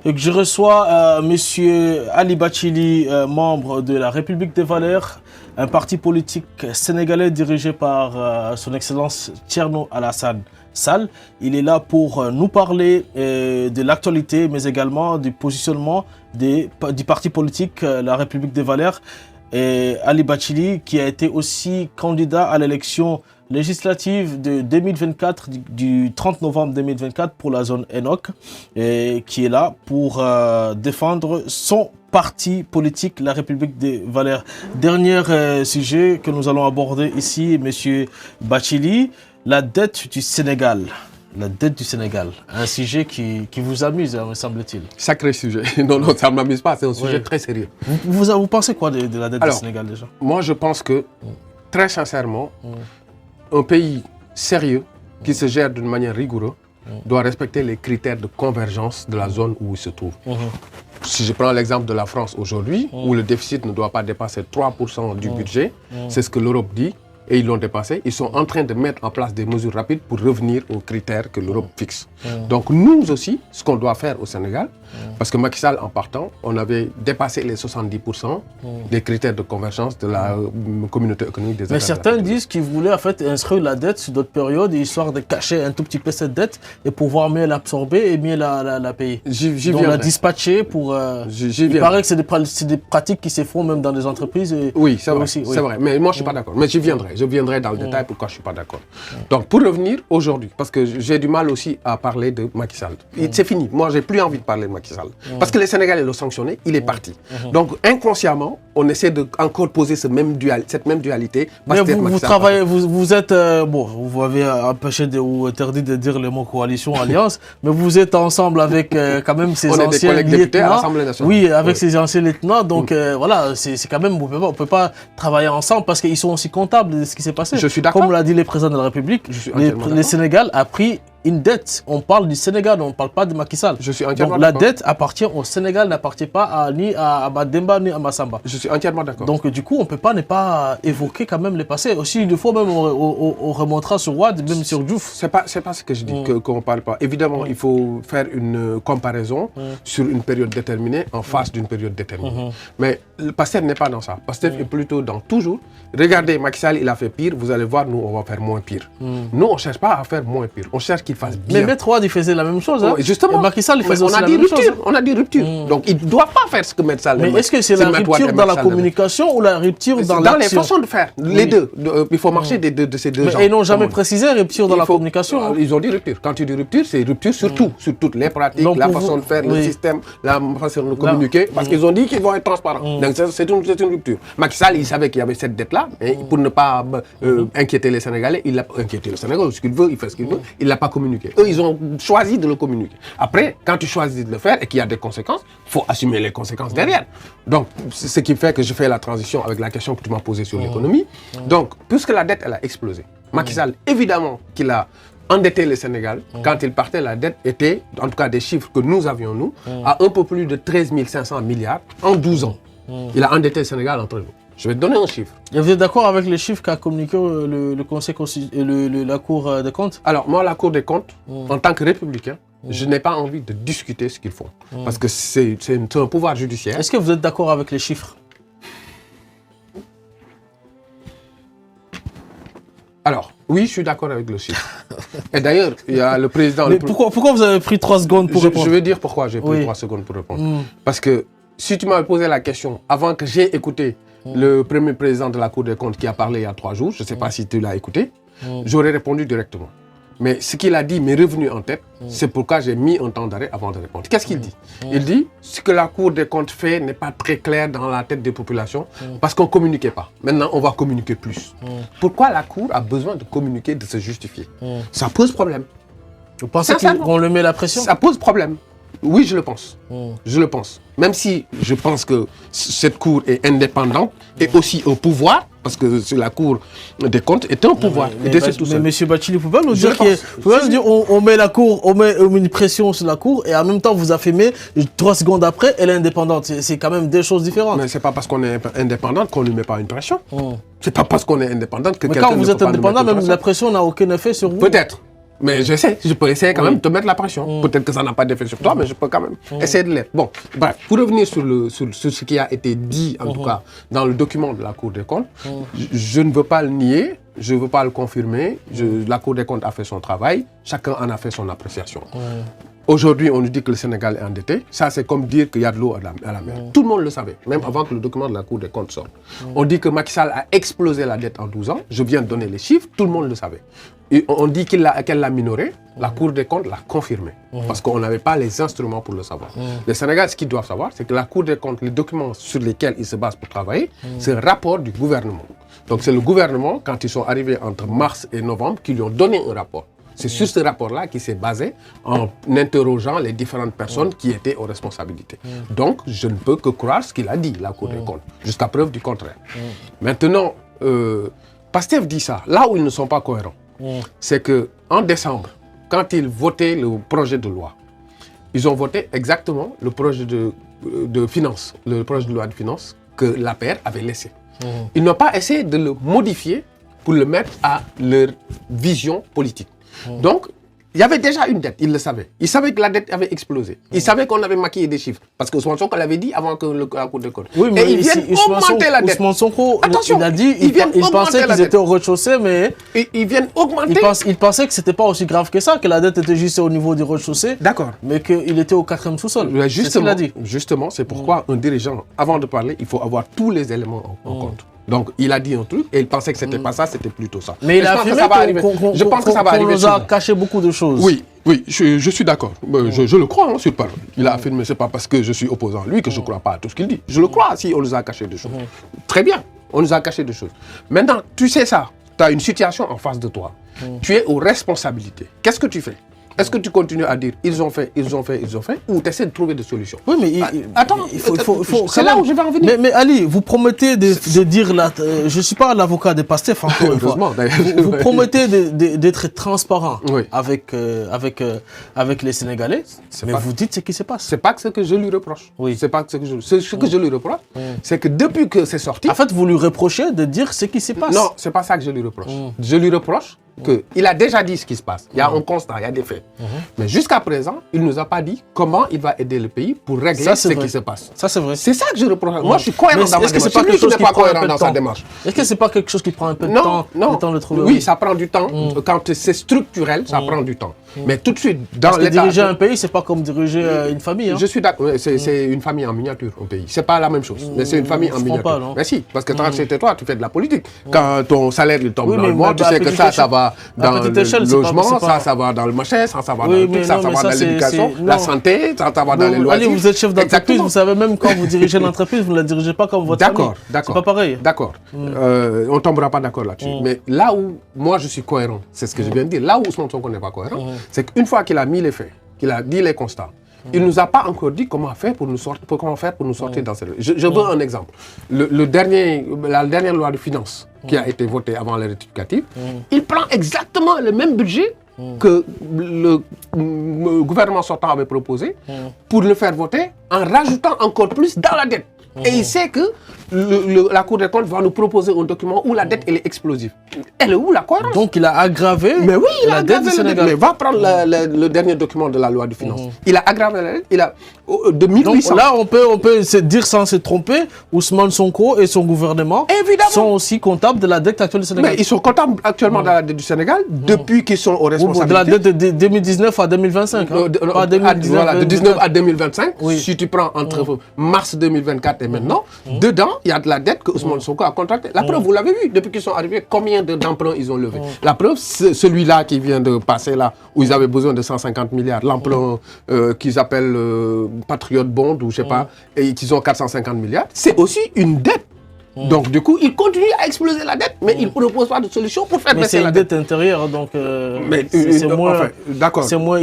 et que je reçois Monsieur Ali Bathily, membre de la République des Valeurs, un parti politique sénégalais dirigé par son Excellence Thierno Alassane Sall. Il est là pour nous parler de l'actualité, mais également du positionnement du parti politique la République des Valeurs. Et Ali Bathily, qui a été aussi candidat à l'élection législative de 2024, du 30 novembre 2024 pour la zone ENOC, et qui est là pour défendre son parti politique, la République des Valeurs. Dernier sujet que nous allons aborder ici, Monsieur Bathily, la dette du Sénégal. La dette du Sénégal, un sujet qui vous amuse, me semble-t-il. Sacré sujet. Non, ça ne m'amuse pas, c'est un sujet très sérieux. Vous pensez quoi de la dette du Sénégal déjà? Moi, je pense que, très sincèrement, un pays sérieux, qui se gère d'une manière rigoureuse, doit respecter les critères de convergence de la zone où il se trouve. Si je prends l'exemple de la France aujourd'hui, où le déficit ne doit pas dépasser 3% du budget, c'est ce que l'Europe dit, et ils l'ont dépassé, ils sont en train de mettre en place des mesures rapides pour revenir aux critères que l'Europe fixe. Donc nous aussi, ce qu'on doit faire au Sénégal, parce que Macky Sall en partant, on avait dépassé les 70% des critères de convergence de la communauté économique des États. Mais certains disent qu'ils voulaient en fait inscrire la dette sur d'autres périodes, histoire de cacher un tout petit peu cette dette et pouvoir mieux l'absorber et mieux la payer. Donc la dispatcher pour... il paraît que c'est des pratiques qui se font même dans des entreprises. Oui, c'est vrai, c'est vrai, mais moi je ne suis pas d'accord. Mais j'y viendrai. Je viendrai dans le détail pourquoi je ne suis pas d'accord. Donc, pour revenir aujourd'hui, parce que j'ai du mal aussi à parler de Macky Sall. C'est fini. Moi, je n'ai plus envie de parler de Macky Sall. Parce que les Sénégalais l'ont sanctionné, il est parti. Donc, inconsciemment, on essaie de encore poser cette même dualité. Mais vous travaillez, vous êtes... bon, vous avez empêché ou interdit de dire le mot coalition, alliance, mais vous êtes ensemble avec quand même ces anciens lieutenants. À l'Assemblée nationale. Oui, avec ces anciens lieutenants. Donc, voilà, c'est quand même... On ne peut pas travailler ensemble parce qu'ils sont aussi comptables de ce qui s'est passé. Je suis d'accord. Comme l'a dit le président de la République, le Sénégal a pris une dette. On parle du Sénégal, on ne parle pas de Macky Sall. Je suis entièrement d'accord. Donc la dette appartient au Sénégal, n'appartient pas ni à Mademba ni à Massamba. Je suis entièrement d'accord. Donc du coup, on ne peut pas ne pas évoquer quand même le passé. Aussi, il faut même, on remontera sur Wade, même sur Diouf. C'est pas ce que je dis, qu'on ne parle pas. Évidemment, il faut faire une comparaison sur une période déterminée en face d'une période déterminée. Mais le Pastef n'est pas dans ça. Pastef est plutôt dans toujours. Regardez, Macky Sall, il a fait pire. Vous allez voir, nous, on va faire moins pire. Nous, on ne cherche pas à faire moins pire. On cherche qu'il fasse bien. Mais Maître Wade, il faisait la même chose. Hein. Justement. Et Macky Sall, il faisait aussi la même chose. On a dit rupture. Donc, il ne doit pas faire ce que Maître Sall. Mais est-ce que c'est la rupture dans la communication ou la rupture dans l'action? Dans les façons de faire. Les deux. Il faut marcher de ces deux gens. Mais ils n'ont jamais précisé rupture dans la communication. Ils ont dit rupture. Quand tu dis rupture, c'est rupture sur tout. Sur toutes les pratiques, la façon de faire, le système, la façon de communiquer. Parce qu'ils ont dit qu'ils vont être transparents. Donc, c'est une rupture. Macky Sall, il savait qu'il y avait cette dette-là. Et pour ne pas inquiéter les Sénégalais, il a inquiété le Sénégal, ce qu'il veut, il fait ce qu'il veut. Il ne l'a pas communiqué. Eux, ils ont choisi de le communiquer. Après, quand tu choisis de le faire et qu'il y a des conséquences, il faut assumer les conséquences derrière. Donc, c'est ce qui fait que je fais la transition avec la question que tu m'as posée sur l'économie. Donc, puisque la dette, elle a explosé, Macky Sall, évidemment qu'il a endetté le Sénégal. Quand il partait, la dette était, en tout cas des chiffres que nous avions, nous, à un peu plus de 13 500 milliards en 12 ans. Il a endetté le Sénégal entre nous. Je vais te donner un chiffre. Et vous êtes d'accord avec les chiffres qu'a communiqué le Conseil la Cour des comptes? Alors, moi, la Cour des comptes, en tant que républicain, je n'ai pas envie de discuter ce qu'ils font. Parce que c'est un pouvoir judiciaire. Est-ce que vous êtes d'accord avec les chiffres? Alors, oui, je suis d'accord avec le chiffre. Et d'ailleurs, il y a le président... Mais pourquoi vous avez pris 3 secondes pour répondre? Je vais dire pourquoi j'ai pris 3 secondes pour répondre. Parce que si tu m'avais posé la question avant que j'ai écouté le premier président de la Cour des comptes qui a parlé il y a 3 jours, je ne sais pas si tu l'as écouté, j'aurais répondu directement. Mais ce qu'il a dit m'est revenu en tête, c'est pourquoi j'ai mis un temps d'arrêt avant de répondre. Qu'est-ce qu'il dit? Il dit ce que la Cour des comptes fait n'est pas très clair dans la tête des populations parce qu'on ne communiquait pas. Maintenant, on va communiquer plus. Pourquoi la Cour a besoin de communiquer, de se justifier? Ça pose problème. Vous pensez qu'on le met la pression? Ça pose problème. Oui, je le pense. Je le pense. Même si je pense que cette Cour est indépendante et aussi au pouvoir, parce que c'est la Cour des comptes est un pouvoir. Mais M. Bathily, vous pouvez nous dire on met la Cour, on met une pression sur la Cour et en même temps vous affirmez 3 secondes après elle est indépendante. C'est quand même deux choses différentes. Mais c'est pas parce qu'on est indépendante qu'on ne lui met pas une pression. C'est pas parce qu'on est indépendante que quelqu'un quand vous êtes indépendant, même la pression n'a aucun effet sur vous. Peut-être. Mais je peux essayer quand même de te mettre la pression. Peut-être que ça n'a pas d'effet sur toi, mais je peux quand même essayer de l'être. Bon, bref, pour revenir sur ce qui a été dit, en tout cas, dans le document de la Cour des comptes, je ne veux pas le nier, je ne veux pas le confirmer. La Cour des comptes a fait son travail, chacun en a fait son appréciation. Aujourd'hui, on nous dit que le Sénégal est endetté. Ça, c'est comme dire qu'il y a de l'eau à la mer. Tout le monde le savait, même avant que le document de la Cour des comptes sorte. On dit que Macky Sall a explosé la dette en 12 ans. Je viens de donner les chiffres, tout le monde le savait. Et on dit qu'elle l'a minoré. La Cour des comptes l'a confirmé. Parce qu'on n'avait pas les instruments pour le savoir. Le Sénégal, ce qu'ils doivent savoir, c'est que la Cour des comptes, les documents sur lesquels ils se basent pour travailler, c'est un rapport du gouvernement. Donc c'est le gouvernement, quand ils sont arrivés entre mars et novembre, qui lui ont donné un rapport. C'est sur ce rapport-là qu'il s'est basé en interrogeant les différentes personnes qui étaient aux responsabilités. Donc, je ne peux que croire ce qu'il a dit, la Cour des comptes, jusqu'à preuve du contraire. Maintenant, Pastef dit ça, là où ils ne sont pas cohérents, c'est qu'en décembre, quand ils votaient le projet de loi, ils ont voté exactement le projet de finances, le projet de loi de finances que l'APR avait laissé. Ils n'ont pas essayé de le modifier pour le mettre à leur vision politique. Donc, il y avait déjà une dette, ils le savaient. Ils savaient que la dette avait explosé. Ils savaient qu'on avait maquillé des chiffres. Parce que Ousmane Sonko l'avait dit avant que la Cour des comptes. Oui, mais et ils viennent augmenter la dette. Ousmane Sonko, attention, il a dit, il pensait qu'ils étaient au rez-de-chaussée, mais... Ils viennent augmenter... Il pensait que ce n'était pas aussi grave que ça, que la dette était juste au niveau du rez-de-chaussée. D'accord. Mais qu'il était au 4e sous-sol. Justement, c'est ce qu'il a dit. Justement, c'est pourquoi un dirigeant, avant de parler, il faut avoir tous les éléments en compte. Donc, il a dit un truc et il pensait que c'était pas ça, c'était plutôt ça. Mais il a affirmé je pense que ça va arriver. On nous a caché beaucoup de choses. Oui, je suis d'accord. Je le crois, sur parole. Il a affirmé, c'est pas parce que je suis opposant à lui que je ne crois pas à tout ce qu'il dit. Je le crois si on nous a caché des choses. Très bien, on nous a caché des choses. Maintenant, tu sais ça, tu as une situation en face de toi. Tu es aux responsabilités. Qu'est-ce que tu fais ? Est-ce que tu continues à dire ils ont fait, ou tu essaies de trouver des solutions? Oui, mais attends, c'est là où je vais en venir. Mais Ali, vous promettez de dire là, je ne suis pas l'avocat de Pastef encore une fois. Vous promettez d'être transparent avec les Sénégalais, mais vous dites ce qui se passe. C'est pas ce que je lui reproche. Oui. C'est pas ce que je lui reproche, c'est que depuis que c'est sorti. En fait, vous lui reprochez de dire ce qui se passe. Non, c'est pas ça que je lui reproche. Je lui reproche qu'il a déjà dit ce qui se passe. Il y a un constat, il y a des faits. Mais jusqu'à présent, il ne nous a pas dit comment il va aider le pays pour régler ce qui se passe. Ça, c'est vrai. C'est ça que je reproche. Moi, je suis cohérent dans ma démarche. C'est lui qui n'est pas cohérent dans sa démarche. Est-ce que ce n'est pas quelque chose qui prend un peu de temps? Non. De trouver oui, ça prend du temps. Quand c'est structurel, ça prend du temps. Mais tout de suite, dans l'état... diriger un pays, ce n'est pas comme diriger une famille. Hein. Je suis d'accord. C'est une famille en miniature, un pays. Ce n'est pas la même chose. Mais c'est une famille en miniature. Pas, non. Mais si, parce que quand c'était toi, tu fais de la politique. Quand ton salaire il tombe dans le mois, tu sais que ça va dans le logement, ça va dans le machin, ça va dans le truc, ça va dans l'éducation, la santé, ça va dans les loisirs. Allez, vous êtes chef d'entreprise, vous savez même quand vous dirigez l'entreprise, vous ne la dirigez pas comme votre famille. D'accord. C'est pas pareil. D'accord. On ne tombera pas d'accord là-dessus. Mais là où moi je suis cohérent, c'est ce que je viens de dire, là où Ousmane Sonko n'est pas cohérent, c'est qu'une fois qu'il a mis les faits, qu'il a dit les constats, il ne nous a pas encore dit comment faire pour nous sortir dans cette... Je veux un exemple. La dernière loi de finances qui a été votée avant les rectificatives, il prend exactement le même budget que le gouvernement sortant avait proposé pour le faire voter en rajoutant encore plus dans la dette. Et il sait que la Cour des comptes va nous proposer un document où la dette elle est explosive. Elle est où la cohérence? Donc il a aggravé la dette du Sénégal. Mais va prendre le dernier document de la loi de finances. Il a aggravé la dette. Il a de 1800. Donc là, on peut se dire sans se tromper, Ousmane Sonko et son gouvernement sont aussi comptables de la dette actuelle du Sénégal. Mais ils sont comptables actuellement de la dette du Sénégal depuis qu'ils sont aux responsabilités. De la dette de 2019 à 2025. Pas 2019, voilà, de 19 à 2025. Si tu prends entre mars 2024 et maintenant, dedans, il y a de la dette que Ousmane Sonko a contractée. La preuve, vous l'avez vu, depuis qu'ils sont arrivés, combien d'emprunts ils ont levé. La preuve, c'est celui-là qui vient de passer là, où ils avaient besoin de 150 milliards. L'emprunt qu'ils appellent Patriot Bond, ou je sais pas, et qu'ils ont 450 milliards. C'est aussi une dette. Donc, du coup, il continue à exploser la dette, mais il ne propose pas de solution pour faire baisser la dette. C'est une dette intérieure, donc il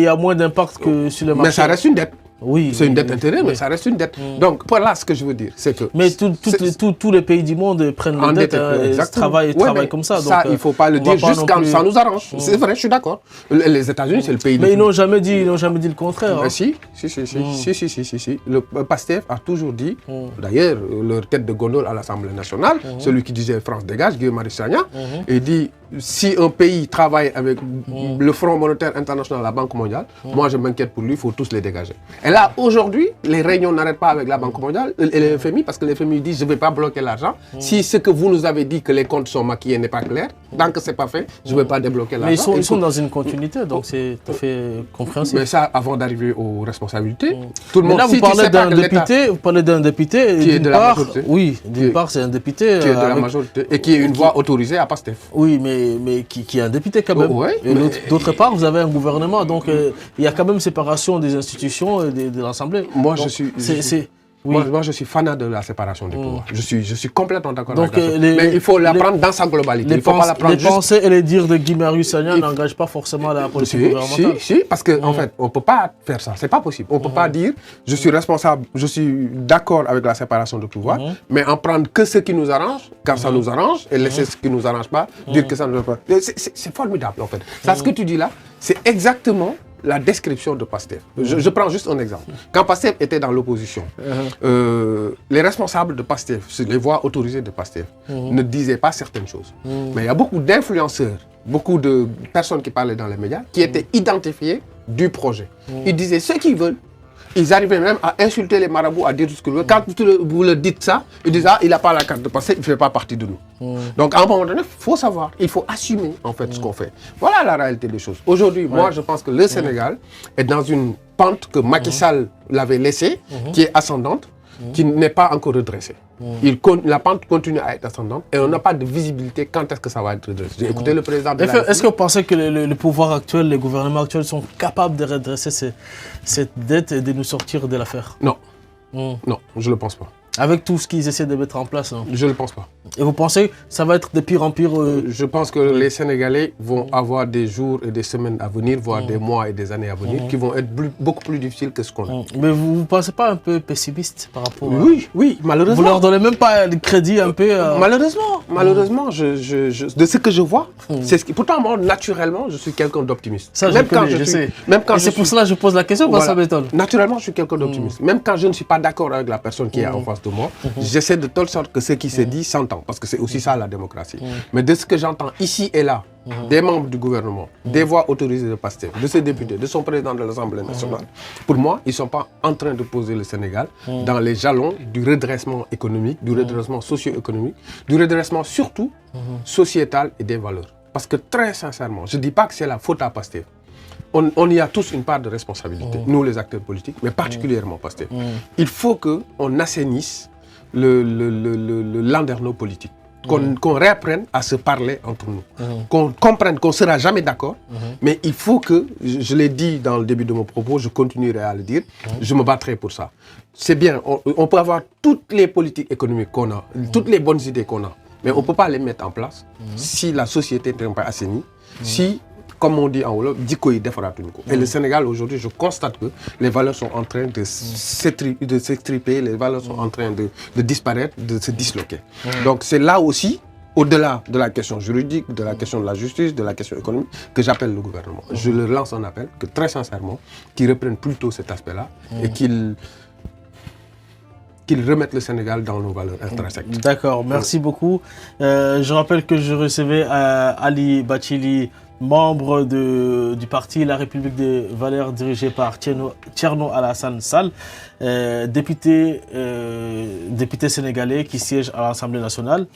y a moins d'impact que sur le marché. Mais ça reste une dette. Oui. C'est une dette intérieure, mais ça reste une dette. Donc, voilà ce que je veux dire. C'est que mais tous les pays du monde prennent les dettes et travaillent comme ça. Ça, donc, il ne faut pas le dire juste quand ça nous arrange. C'est vrai, je suis d'accord. Les États-Unis, c'est le pays. Mais ils n'ont jamais dit le contraire. Mais si. Le PASTEF a toujours dit, d'ailleurs, leur tête de gondole à l'Assemblée nationale, celui qui disait France dégage, Guillaume Marius Sagna, et dit si un pays travaille avec le Fonds monétaire international, la Banque mondiale, moi je m'inquiète pour lui, il faut tous les dégager. Et là, aujourd'hui, les réunions n'arrêtent pas avec la Banque mondiale et le FMI, parce que le FMI dit je ne vais pas bloquer l'argent. Si ce que vous nous avez dit que les comptes sont maquillés n'est pas clair, tant que ce n'est pas fait, je ne vais pas débloquer l'argent. Mais ils sont dans une continuité, donc c'est tout à fait compréhensible. Mais ça, avant d'arriver aux responsabilités, tout le monde là, vous parlez d'un député, qui est de la majorité. Oui, d'une part, c'est un député qui est de la majorité et qui est une voix autorisée à PASTEF. Oui, mais qui est un député quand même. Et d'autre part, vous avez un gouvernement, donc il y a quand même séparation des institutions et de l'Assemblée. Moi, je suis fanat de la séparation des pouvoirs. Je suis complètement d'accord avec ça. Mais il faut la prendre dans sa globalité. Les pensées et les dires de Guy Marius Sagna n'engagent pas forcément la politique gouvernementale. Si, parce qu'en fait, on ne peut pas faire ça. C'est pas possible. On ne peut pas dire je suis responsable, je suis d'accord avec la séparation de pouvoirs, mais en prendre que ce qui nous arrange, quand ça nous arrange, et laisser ce qui ne nous arrange pas, dire que ça ne nous arrange pas. C'est formidable en fait. Ça, ce que tu dis là, c'est exactement la description de PASTEF. Je prends juste un exemple. Quand PASTEF était dans l'opposition, les responsables de PASTEF, les voix autorisées de PASTEF, ne disaient pas certaines choses. Mais il y a beaucoup d'influenceurs, beaucoup de personnes qui parlaient dans les médias, qui étaient identifiés du projet. Ils disaient ce qu'ils veulent. Ils arrivaient même à insulter les marabouts, à dire tout ce qu'ils veulent. Quand vous leur dites ça, ils disent il n'a pas la carte de PASTEF, il ne fait pas partie de nous. Donc à un moment donné, il faut savoir, il faut assumer en fait ce qu'on fait. Voilà la réalité des choses. Aujourd'hui, moi je pense que le Sénégal est dans une pente que Macky Sall l'avait laissée, qui est ascendante, qui n'est pas encore redressée. La pente continue à être ascendante et on n'a pas de visibilité quand est-ce que ça va être redressé. J'ai écouté le président de la République. Est-ce que vous pensez que le pouvoir actuel, les gouvernements actuels sont capables de redresser cette dette et de nous sortir de l'affaire? Non. Non, je ne le pense pas. Avec tout ce qu'ils essaient de mettre en place, non? Je ne le pense pas. Et vous pensez que ça va être de pire en pire Je pense que les Sénégalais vont avoir des jours et des semaines à venir, voire des mois et des années à venir, qui vont être beaucoup plus difficiles que ce qu'on a. Mais vous ne pensez pas un peu pessimiste par rapport à... Oui, malheureusement. Vous leur donnez même pas le crédit un peu... Malheureusement, de ce que je vois, c'est ce qui... Pourtant, moi, naturellement, je suis quelqu'un d'optimiste. Ça, je sais. C'est pour cela que je pose la question, parce que ça m'étonne. Naturellement, je suis quelqu'un d'optimiste. Même quand je ne suis pas d'accord avec la personne qui est en face de moi, j'essaie de telle sorte que ce qui se dit s'entend, parce que c'est aussi ça la démocratie. Mais de ce que j'entends ici et là, des membres du gouvernement, des voix autorisées de PASTEF, de ses députés, de son président de l'Assemblée nationale, pour moi, ils ne sont pas en train de poser le Sénégal dans les jalons du redressement économique, du redressement socio-économique, du redressement surtout sociétal et des valeurs. Parce que très sincèrement, je ne dis pas que c'est la faute à PASTEF. On y a tous une part de responsabilité, nous les acteurs politiques, mais particulièrement PASTEF. Il faut qu'on assainisse le landerneau politique, qu'on réapprenne à se parler entre nous, qu'on comprenne qu'on ne sera jamais d'accord, mais il faut que, je l'ai dit dans le début de mon propos, je continuerai à le dire, je me battrai pour ça. C'est bien, on peut avoir toutes les politiques économiques qu'on a, toutes les bonnes idées qu'on a, mais on ne peut pas les mettre en place si la société n'est pas assainie, si, comme on dit en Wolof, et le Sénégal aujourd'hui, je constate que les valeurs sont en train de s'extriper, les valeurs sont en train de disparaître, de se disloquer. Donc c'est là aussi, au-delà de la question juridique, de la question de la justice, de la question économique, que j'appelle le gouvernement. Je leur lance un appel, que très sincèrement, qu'ils reprennent plutôt cet aspect-là et qu'ils remettent le Sénégal dans nos valeurs intrinsèques. D'accord, merci beaucoup. Je rappelle que je recevais Ali Bathily, membre du parti La République des Valeurs dirigé par Thierno Alassane Sall, député sénégalais qui siège à l'Assemblée nationale,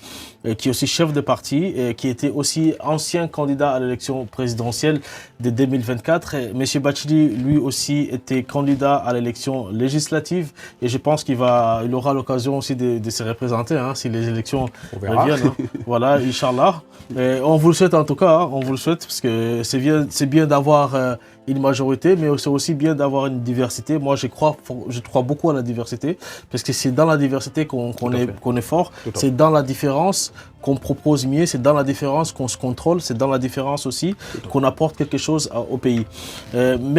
qui est aussi chef de parti, qui était aussi ancien candidat à l'élection présidentielle de 2024. M. Bathily, lui aussi, était candidat à l'élection législative et je pense qu'il aura l'occasion aussi de se représenter si les élections reviennent. Voilà, Inch'Allah. On vous le souhaite en tout cas, on vous le souhaite parce que c'est bien d'avoir une majorité, mais c'est aussi bien d'avoir une diversité. Moi, je crois beaucoup à la diversité parce que c'est dans la diversité qu'on est fort. C'est dans la différence qu'on propose mieux, c'est dans la différence qu'on se contrôle, c'est dans la différence aussi qu'on apporte quelque chose au pays.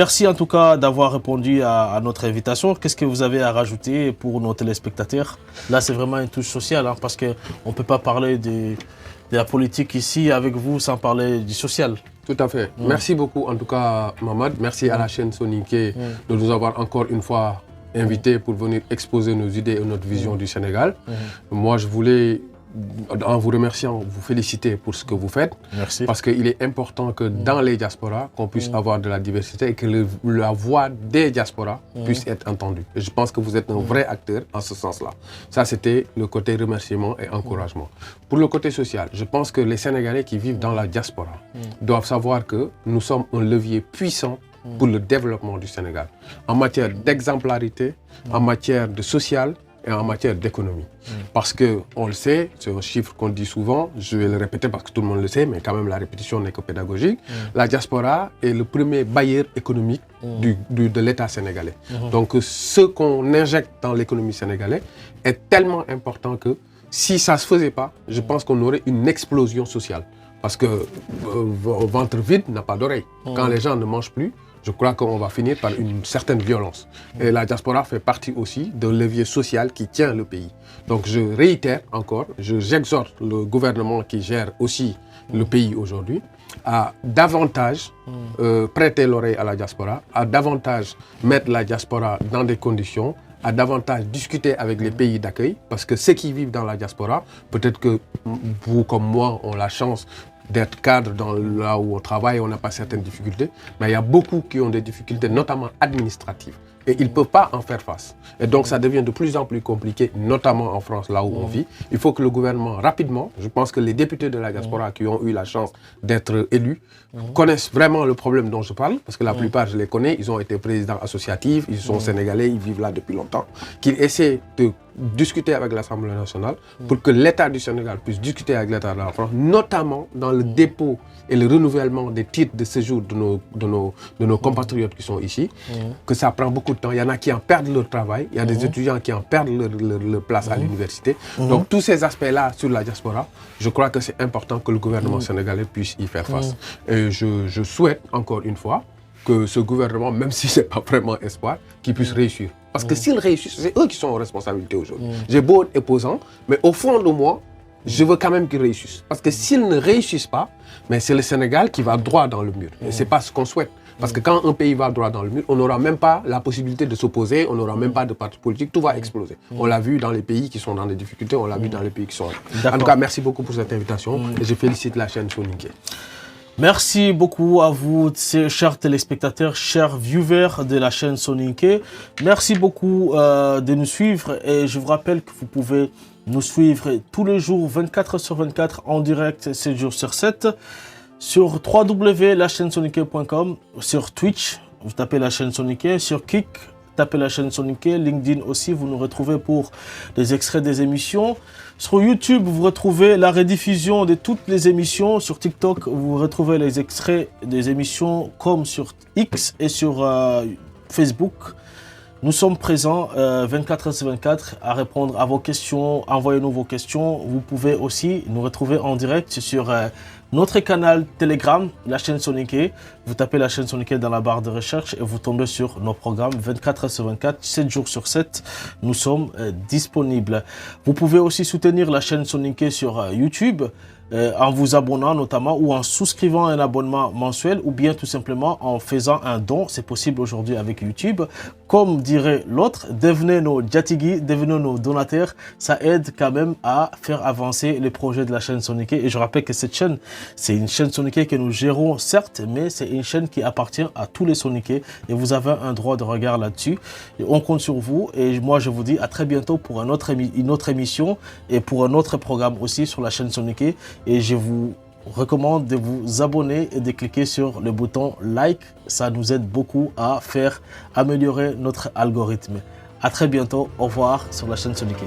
Merci en tout cas d'avoir répondu à notre invitation. Qu'est-ce que vous avez à rajouter pour nos téléspectateurs? Là, c'est vraiment une touche sociale, hein, parce qu'on ne peut pas parler de la politique ici avec vous sans parler du social. Tout à fait. Merci beaucoup en tout cas, Mamad. Merci à la chaîne Soniké de nous avoir encore une fois invités pour venir exposer nos idées et notre vision du Sénégal. Moi, je voulais, en vous remerciant, vous féliciter pour ce que vous faites. Merci. Parce qu'il est important que dans les diasporas, qu'on puisse avoir de la diversité et que la voix des diasporas puisse être entendue. Et je pense que vous êtes un vrai acteur en ce sens-là. Ça, c'était le côté remerciement et encouragement. Pour le côté social, je pense que les Sénégalais qui vivent dans la diaspora doivent savoir que nous sommes un levier puissant pour le développement du Sénégal, en matière d'exemplarité, en matière de social et en matière d'économie. Parce qu'on le sait, c'est un chiffre qu'on dit souvent, je vais le répéter parce que tout le monde le sait, mais quand même la répétition n'est que pédagogique. La diaspora est le premier bailleur économique de l'État sénégalais. Donc ce qu'on injecte dans l'économie sénégalaise est tellement important que si ça ne se faisait pas, je pense qu'on aurait une explosion sociale. Parce que ventre vide n'a pas d'oreille. Quand les gens ne mangent plus, je crois qu'on va finir par une certaine violence. Et la diaspora fait partie aussi d'un levier social qui tient le pays. Donc je réitère encore, j'exhorte le gouvernement qui gère aussi le pays aujourd'hui à davantage prêter l'oreille à la diaspora, à davantage mettre la diaspora dans des conditions, à davantage discuter avec les pays d'accueil, parce que ceux qui vivent dans la diaspora, peut-être que vous comme moi ont la chance d'être cadre là où on travaille, on n'a pas certaines difficultés, mais il y a beaucoup qui ont des difficultés, notamment administratives. Et ils ne peuvent pas en faire face. Et donc ça devient de plus en plus compliqué, notamment en France, là où on vit. Il faut que le gouvernement, rapidement, je pense que les députés de la diaspora qui ont eu la chance d'être élus, connaissent vraiment le problème dont je parle, parce que la plupart, je les connais, ils ont été présidents associatifs, ils sont sénégalais, ils vivent là depuis longtemps, qu'ils essaient de discuter avec l'Assemblée nationale pour que l'État du Sénégal puisse discuter avec l'État de la France, notamment dans le dépôt et le renouvellement des titres de séjour de nos compatriotes qui sont ici, que ça prend beaucoup de temps. Il y en a qui en perdent leur travail, il y a des étudiants qui en perdent leur place à l'université. Donc tous ces aspects-là sur la diaspora, je crois que c'est important que le gouvernement sénégalais puisse y faire face. Et je souhaite encore une fois que ce gouvernement, même si ce n'est pas vraiment espoir, qu'il puisse réussir. Parce que s'ils réussissent, c'est eux qui sont en responsabilité aujourd'hui. J'ai beau être opposant, mais au fond de moi, je veux quand même qu'ils réussissent. Parce que s'ils ne réussissent pas, mais c'est le Sénégal qui va droit dans le mur. Et ce n'est pas ce qu'on souhaite. Parce que quand un pays va droit dans le mur, on n'aura même pas la possibilité de s'opposer, on n'aura même pas de parti politique, tout va exploser. On l'a vu dans les pays qui sont dans des difficultés, on l'a vu dans les pays qui sont là. En tout cas, merci beaucoup pour cette invitation et je félicite la chaîne Soniké. Merci beaucoup à vous, chers téléspectateurs, chers viewers de la chaîne Soniké. Merci beaucoup de nous suivre et je vous rappelle que vous pouvez nous suivre tous les jours, 24 sur 24, en direct, 7 jours sur 7, sur www.lachaînesoniké.com, sur Twitch, vous tapez la chaîne Soniké, sur Kik, tapez la chaîne Soniké, LinkedIn aussi, vous nous retrouvez pour les extraits des émissions. Sur YouTube, vous retrouvez la rediffusion de toutes les émissions. Sur TikTok, vous retrouvez les extraits des émissions comme sur X et sur Facebook. Nous sommes présents 24h/24 à répondre à vos questions. Envoyez-nous vos questions. Vous pouvez aussi nous retrouver en direct sur notre canal Telegram, la chaîne Soniké. Vous tapez la chaîne Soniké dans la barre de recherche et vous tombez sur nos programmes 24h/24, 7 jours sur 7. Nous sommes disponibles. Vous pouvez aussi soutenir la chaîne Soniké sur YouTube en vous abonnant notamment ou en souscrivant un abonnement mensuel ou bien tout simplement en faisant un don. C'est possible aujourd'hui avec YouTube. Comme dirait l'autre, devenez nos Djatigi, devenez nos donateurs. Ça aide quand même à faire avancer les projets de la chaîne Soniké. Et je rappelle que cette chaîne, c'est une chaîne Soniké que nous gérons certes, mais c'est une chaîne qui appartient à tous les Soniké. Et vous avez un droit de regard là-dessus. On compte sur vous. Et moi, je vous dis à très bientôt pour une autre émission et pour un autre programme aussi sur la chaîne Soniké. Et je vous recommande de vous abonner et de cliquer sur le bouton like. Ça nous aide beaucoup à faire améliorer notre algorithme. À très bientôt. Au revoir sur la chaîne Soniké.